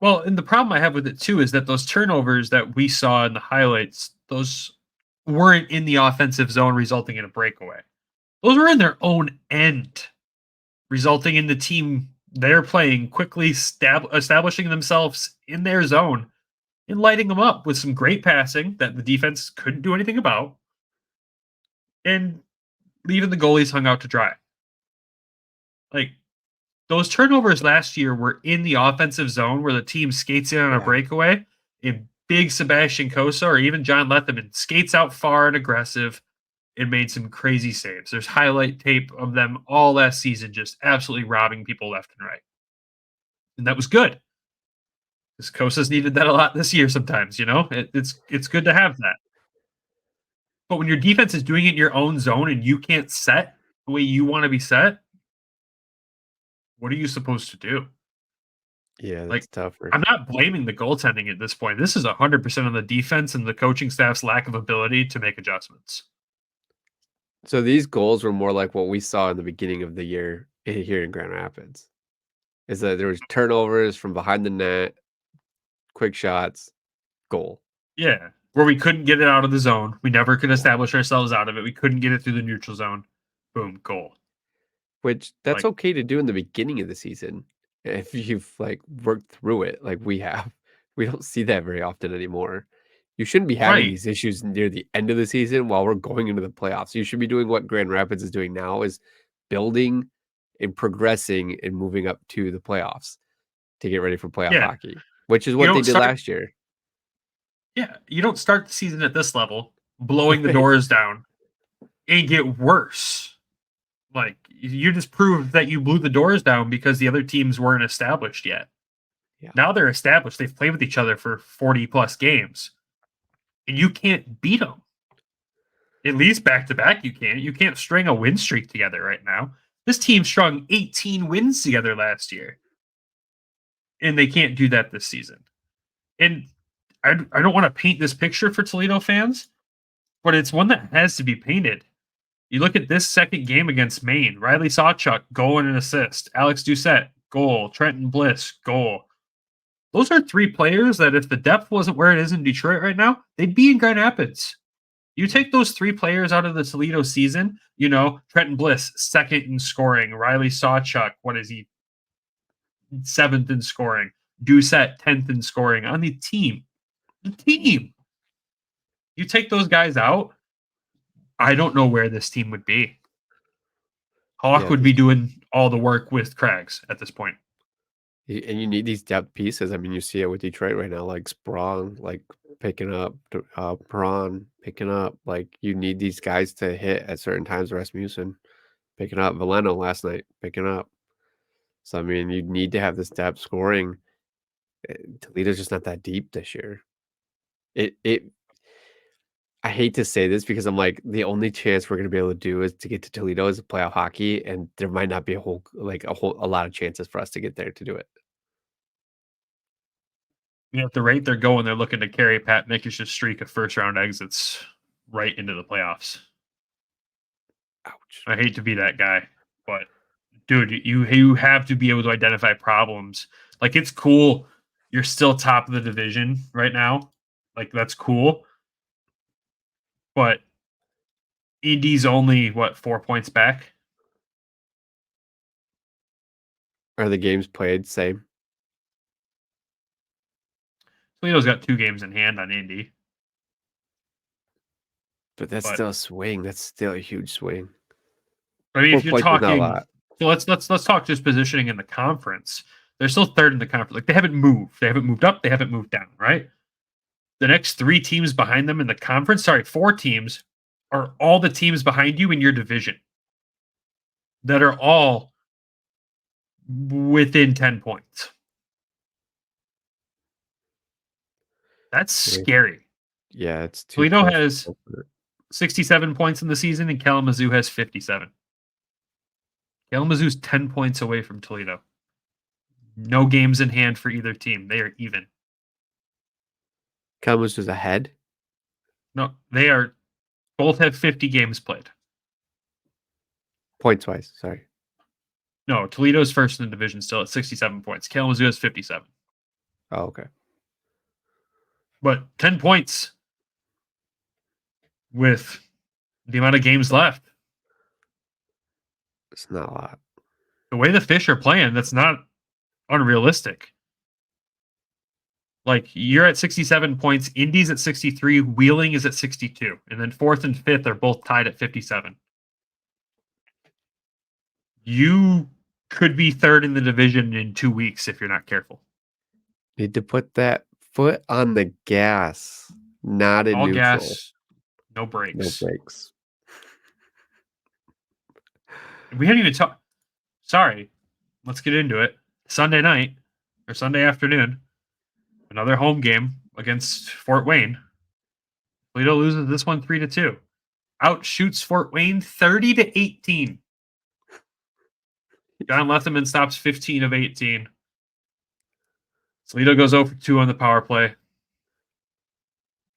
Well, and the problem I have with it too is that those turnovers that we saw in the highlights, those weren't in the offensive zone resulting in a breakaway. Those were in their own end, resulting in the team they're playing quickly, establishing themselves in their zone and lighting them up with some great passing that the defense couldn't do anything about, and leaving the goalies hung out to dry. Like, those turnovers last year were in the offensive zone where the team skates in on a breakaway, and big Sebastian Kosa or even John Letherman skates out far and aggressive and made some crazy saves. There's highlight tape of them all last season just absolutely robbing people left and right. And that was good. Because Kosa's needed that a lot this year sometimes, It's good to have that. But when your defense is doing it in your own zone and you can't set the way you want to be set, what are you supposed to do? Yeah, that's tougher. I'm not blaming the goaltending at this point. This is 100% on the defense and the coaching staff's lack of ability to make adjustments. So these goals were more like what we saw in the beginning of the year here in Grand Rapids. Is that there was turnovers from behind the net, quick shots, goal. Yeah, where we couldn't get it out of the zone. We never could establish ourselves out of it. We couldn't get it through the neutral zone. Boom, goal. Which that's okay to do in the beginning of the season if you've worked through it like we have. We don't see that very often anymore. You shouldn't be having these issues near the end of the season while we're going into the playoffs. You should be doing what Grand Rapids is doing now, is building and progressing and moving up to the playoffs to get ready for playoff hockey, which is what they did last year. Yeah, you don't start the season at this level, blowing the doors down, and get worse. You just proved that you blew the doors down because the other teams weren't established yet. Yeah. Now they're established. They've played with each other for 40-plus games. And you can't beat them. At least back-to-back you can't. You can't string a win streak together right now. This team strung 18 wins together last year. And they can't do that this season. And I don't want to paint this picture for Toledo fans, but it's one that has to be painted. You look at this second game against Maine. Riley Sawchuk, goal and an assist. Alex Doucette, goal. Trenton Bliss, goal. Those are three players that if the depth wasn't where it is in Detroit right now, they'd be in Grand Rapids. You take those three players out of the Toledo season, Trenton Bliss, second in scoring. Riley Sawchuk, what is he? 7th in scoring. Doucette, 10th in scoring on the team. The team. You take those guys out, I don't know where this team would be. Hawk would be doing all the work with Craggs at this point. And you need these depth pieces. I mean, you see it with Detroit right now, like Sprong, picking up, Perron picking up. You need these guys to hit at certain times. Rasmussen picking up. Valeno last night picking up. So, I mean, you need to have this depth scoring. Toledo's just not that deep this year. I hate to say this because I'm the only chance we're going to be able to do is to get to Toledo is playoff hockey, and there might not be a lot of chances for us to get there to do it. At the rate they're going, they're looking to carry Pat Mikish's streak of first-round exits right into the playoffs. Ouch. I hate to be that guy, but dude, you have to be able to identify problems. It's cool. You're still top of the division right now. That's cool. But Indy's only, 4 points back? Are the games played same? Toledo's got 2 games in hand on Indy. But that's still a swing. That's still a huge swing. I mean, if you're talking, so let's talk just positioning in the conference. They're still third in the conference. They haven't moved. They haven't moved up. They haven't moved down, right? The next 3 teams behind them in the conference, 4 teams, are all the teams behind you in your division that are all within 10 points. That's scary. Yeah, it's too. Toledo has 67 points in the season, and Kalamazoo has 57. Kalamazoo's 10 points away from Toledo. No games in hand for either team. They are even. Kalamazoo's ahead? No, they are. Both have 50 games played. Points-wise, sorry. No, Toledo's first in the division still at 67 points. Kalamazoo has 57. Oh, okay. But 10 points with the amount of games left. It's not a lot. the way the Fish are playing, that's not unrealistic. Like, you're at 67 points, Indy's at 63, Wheeling is at 62, and then 4th and 5th are both tied at 57. You could be 3rd in the division in 2 weeks if you're not careful. Need to put that foot on the gas, not in All neutral. gas, no brakes. No brakes. We hadn't even talked. Sorry, let's get into it. Sunday night or Sunday afternoon, another home game against Fort Wayne. Toledo loses this one 3-2. Outshoots Fort Wayne 30-18. John Letherman stops 15 of 18. Toledo goes 0 for 2 on the power play.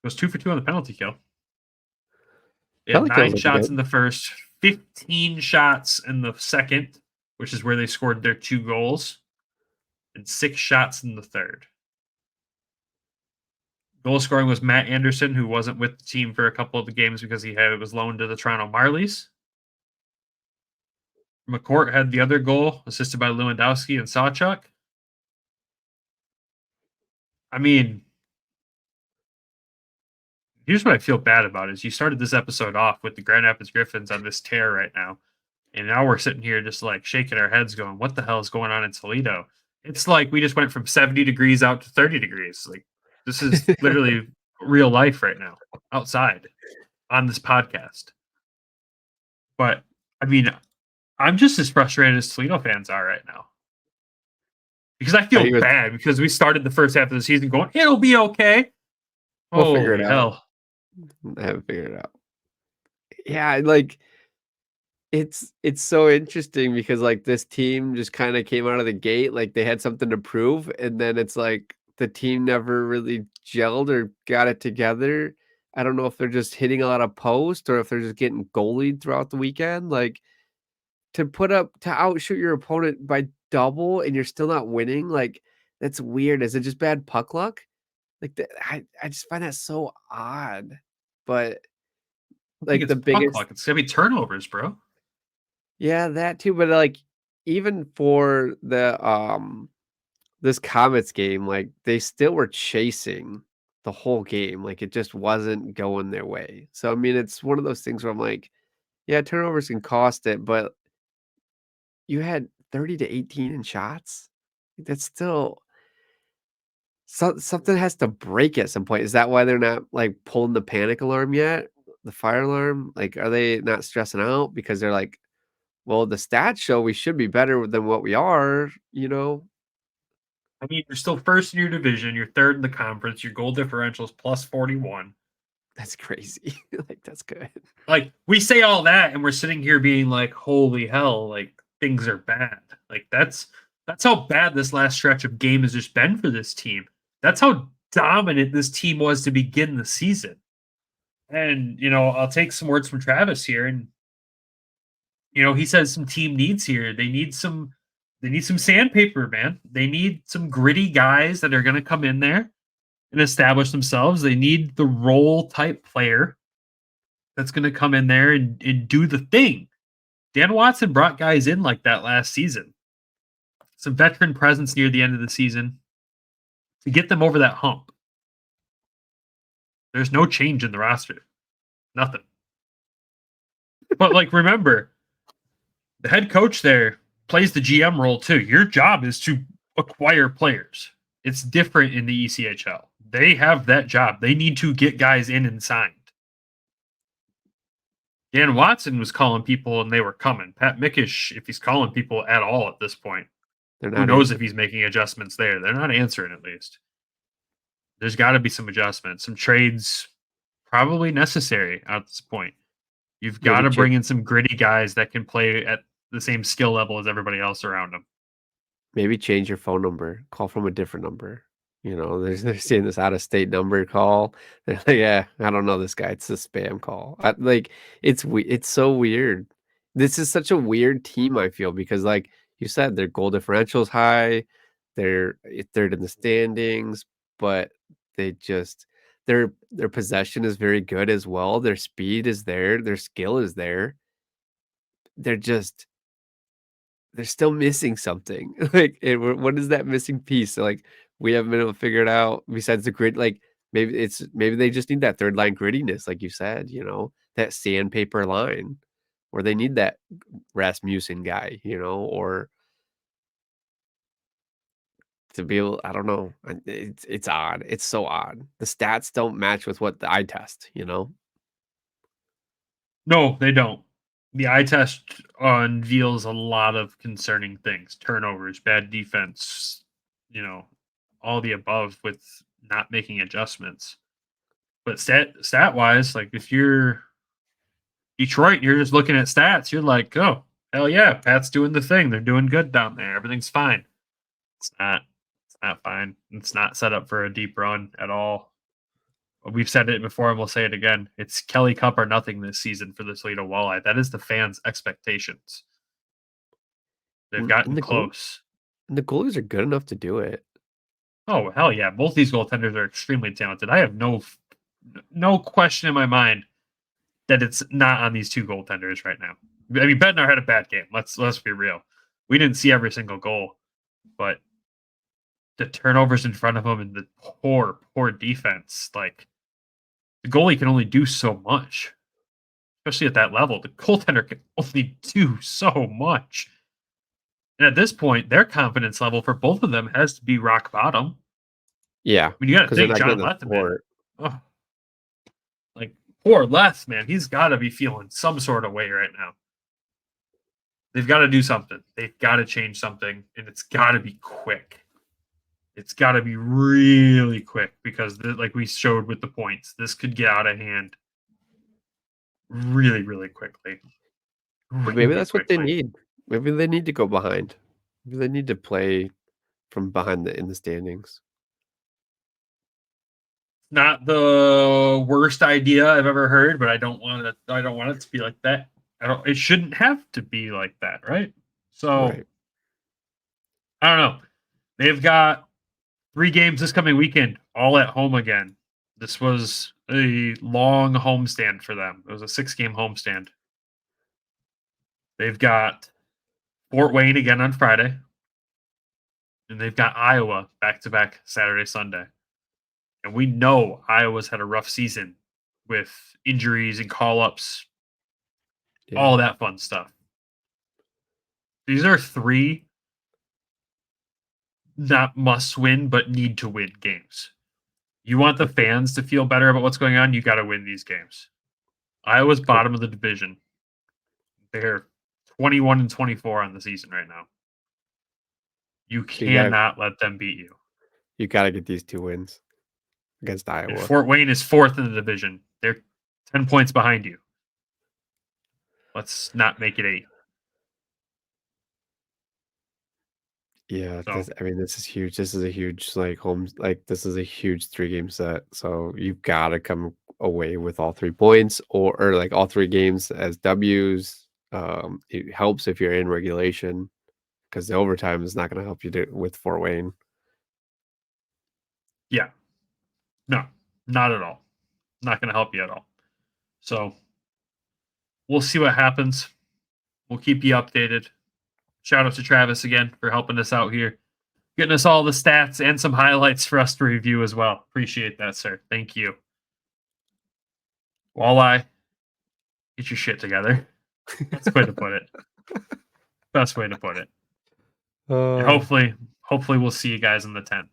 Goes 2 for 2 on the penalty kill. They had 9 shots in the first, 15 shots in the second, which is where they scored their 2 goals, and 6 shots in the third. Goal scoring was Matt Anderson, who wasn't with the team for a couple of the games because was loaned to the Toronto Marlies. McCourt had the other goal, assisted by Lewandowski and Sawchuk. I mean, here's what I feel bad about is you started this episode off with the Grand Rapids Griffins on this tear right now. And now we're sitting here just like shaking our heads going, what the hell is going on in Toledo? It's like we just went from 70 degrees out to 30 degrees. Like, this is literally real life right now outside on this podcast. But I mean, I'm just as frustrated as Toledo fans are right now. Because I feel bad because we started the first half of the season going, it'll be okay. We'll figure it out. I haven't figured it out. Yeah, like it's so interesting because like this team just kind of came out of the gate like they had something to prove, and then it's like the team never really gelled or got it together. I don't know if they're just hitting a lot of post or if they're just getting goalied throughout the weekend. Like to outshoot your opponent by double and you're still not winning, like that's weird. Is it just bad puck luck? Like I just find that so odd. But like the biggest, it's gonna be turnovers, bro. Yeah, that too. But like even for the this Comets game, like they still were chasing the whole game. Like it just wasn't going their way. So I mean, it's one of those things where I'm like, yeah, turnovers can cost it, but you had 30-18 in shots. That's still something has to break at some point. Is that why they're not like pulling the panic alarm yet? The fire alarm? Like, are they not stressing out because they're like, well, the stats show we should be better than what we are, you know? I mean, you're still first in your division. You're third in the conference. Your goal differential is plus 41. That's crazy. Like, that's good. Like, we say all that, and we're sitting here being like, holy hell, like, things are bad. Like, that's how bad this last stretch of game has just been for this team. That's how dominant this team was to begin the season. And, you know, I'll take some words from Travis here. And, you know, he says some team needs here. They need some sandpaper, man. They need some gritty guys that are going to come in there and establish themselves. They need the role type player that's going to come in there and do the thing. Dan Watson brought guys in like that last season. Some veteran presence near the end of the season to get them over that hump. There's no change in the roster. Nothing. But like, remember, the head coach there plays the GM role too. Your job is to acquire players. It's different in the ECHL. They have that job. They need to get guys in and signed. Dan Watson was calling people and they were coming. Pat Mickish, if he's calling people at all at this point, who knows if he's making adjustments there? They're not answering at least. There's got to be some adjustments, some trades probably necessary at this point. You've got to bring in some gritty guys that can play at the same skill level as everybody else around them. Maybe change your phone number. Call from a different number. You know, they're seeing this out-of-state number call. They're like, yeah, I don't know this guy. It's a spam call. It's so weird. This is such a weird team, I feel, because like you said, their goal differential is high. They're third in the standings, but they just their possession is very good as well. Their speed is there. Their skill is there. they're still missing something. Like, what is that missing piece? So, like, we haven't been able to figure it out besides the grit. Like, maybe they just need that third line grittiness, like you said, that sandpaper line where they need that Rasmussen guy, or to be able, I don't know. It's odd. It's so odd. The stats don't match with what the eye test, No, they don't. The eye test unveils a lot of concerning things: turnovers, bad defense, all the above with not making adjustments. But stat wise, like if you're Detroit, you're just looking at stats, you're like, oh, hell yeah, Pat's doing the thing. They're doing good down there. Everything's fine. It's not. It's not fine. It's not set up for a deep run at all. We've said it before and we'll say it again. It's Kelly Cup or nothing this season for the Toledo Walleye. That is the fans' expectations. They've gotten close. And the goalies are good enough to do it. Oh, hell yeah. Both these goaltenders are extremely talented. I have no question in my mind that it's not on these two goaltenders right now. I mean, Bednar had a bad game. Let's be real. We didn't see every single goal, but the turnovers in front of him and the poor defense, like the goalie can only do so much, especially at that level. The goaltender can only do so much. And at this point, their confidence level for both of them has to be rock bottom. Yeah. I mean, you got to think John Letterman. Oh, like, poor Les, man. He's got to be feeling some sort of way right now. They've got to do something. They've got to change something, and it's got to be quick. It's got to be really quick because, like we showed with the points, this could get out of hand really, really quickly. Maybe that's what they need. Maybe they need to go behind. Maybe they need to play from behind in the standings. Not the worst idea I've ever heard, but I don't want it to be like that. It shouldn't have to be like that, right? So Right. I don't know. They've got 3 games this coming weekend, all at home again. This was a long homestand for them. It was a 6-game homestand. They've got Fort Wayne again on Friday. And they've got Iowa back-to-back Saturday, Sunday. And we know Iowa's had a rough season with injuries and call-ups, all that fun stuff. These are 3 not must-win, but need-to-win games. You want the fans to feel better about what's going on, you got to win these games. Iowa's bottom of the division. They're 21-24 on the season right now. You cannot let them beat you. You got to get these 2 wins against Iowa. And Fort Wayne is 4th in the division. They're 10 points behind you. Let's not make it 8. Yeah, this is huge. This is a huge this is a huge 3-game set. So you've got to come away with all 3 points or like all 3 games as W's. It helps if you're in regulation because the overtime is not going to help you with Fort Wayne. Yeah. No, not at all. Not going to help you at all. So we'll see what happens. We'll keep you updated. Shout out to Travis again for helping us out here, getting us all the stats and some highlights for us to review as well. Appreciate that, sir. Thank you. Walleye, get your shit together. That's the way to put it. Best way to put it. And hopefully we'll see you guys on the 10th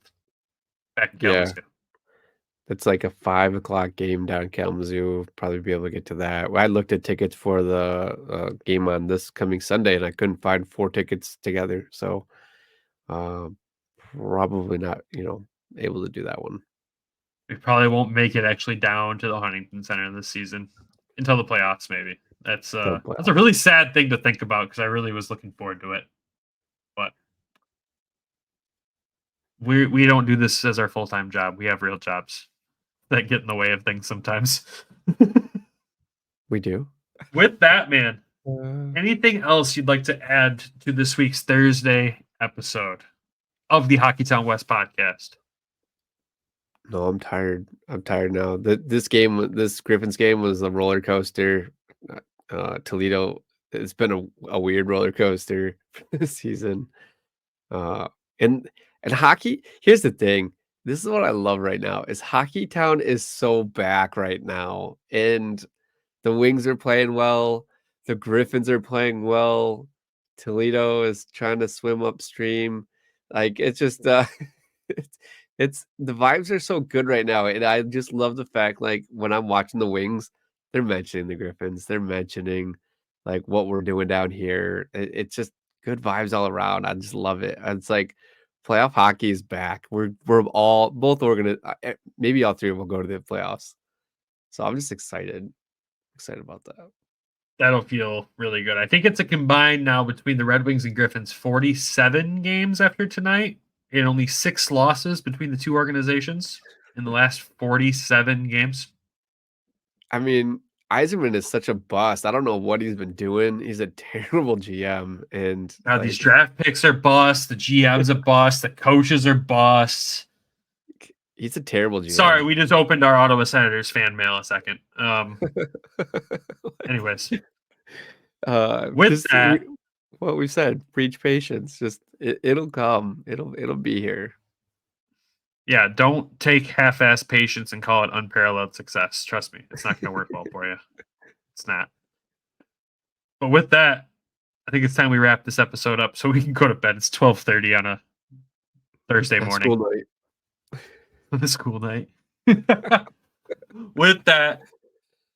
back in Kalamazoo. It's like a 5:00 game down in Kalamazoo. Probably be able to get to that. I looked at tickets for the game on this coming Sunday, and I couldn't find 4 tickets together. So probably not, able to do that one. We probably won't make it actually down to the Huntington Center this season until the playoffs, maybe. That's a really sad thing to think about because I really was looking forward to it. But we don't do this as our full-time job. We have real jobs that get in the way of things sometimes. We do. With that, man, anything else you'd like to add to this week's Thursday episode of the Hockeytown West podcast? No, I'm tired. I'm tired now. This Griffins game was a roller coaster. Toledo it's been a weird roller coaster this season. And hockey, here's the thing. This is what I love right now is Hockeytown is so back right now. And the Wings are playing well. The Griffins are playing well. Toledo is trying to swim upstream. Like it's just it's the vibes are so good right now. And I just love the fact like when I'm watching the Wings, they're mentioning the Griffins. They're mentioning like what we're doing down here. It's just good vibes all around. I just love it. It's like playoff hockey is back. We're all both maybe all three will go to the playoffs. So I'm just excited about that. That'll feel really good. I think it's a combined now between the Red Wings and Griffins 47 games after tonight, and only 6 losses between the two organizations in the last 47 games. I mean, Yzerman is such a bust. I don't know what he's been doing. He's a terrible GM. And now these draft picks are bust. The GM's a bust. The coaches are bust. He's a terrible GM. Sorry, we just opened our Ottawa Senators fan mail a second. Anyways. With that, what we said, preach patience. Just it'll come. It'll be here. Yeah, don't take half-ass patience and call it unparalleled success. Trust me, it's not going to work well for you. It's not. But with that, I think it's time we wrap this episode up so we can go to bed. It's 12:30 on a Thursday morning. School night. The school night. With that,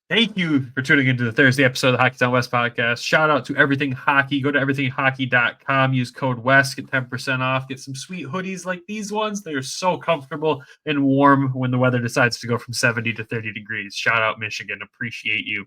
thank you for tuning into the Thursday episode of the Hockeytown West Podcast. Shout out to Everything Hockey. Go to everythinghockey.com. Use code WEST. Get 10% off. Get some sweet hoodies like these ones. They're so comfortable and warm when the weather decides to go from 70 to 30 degrees. Shout out Michigan. Appreciate you.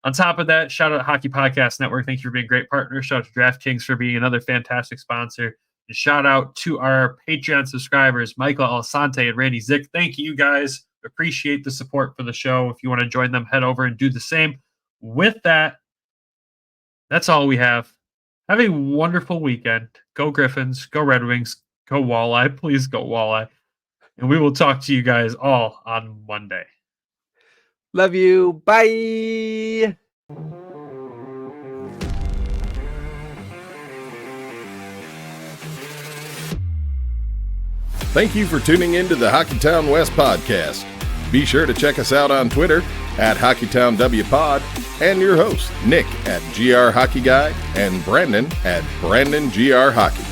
On top of that, shout out Hockey Podcast Network. Thank you for being a great partner. Shout out to DraftKings for being another fantastic sponsor. And shout out to our Patreon subscribers, Michael Alessante and Randy Zick. Thank you guys. Appreciate the support for the show. If you want to join them, head over and do the same. With that, that's all we have. Have a wonderful weekend. Go Griffins. Go Red Wings. Go Walleye. Please go Walleye. And we will talk to you guys all on Monday. Love you. Bye. Thank you for tuning in to the Hockeytown West Podcast. Be sure to check us out on Twitter at HockeytownWPod and your host, Nick at GR Hockey Guy and Brandon at Brandon GR Hockey.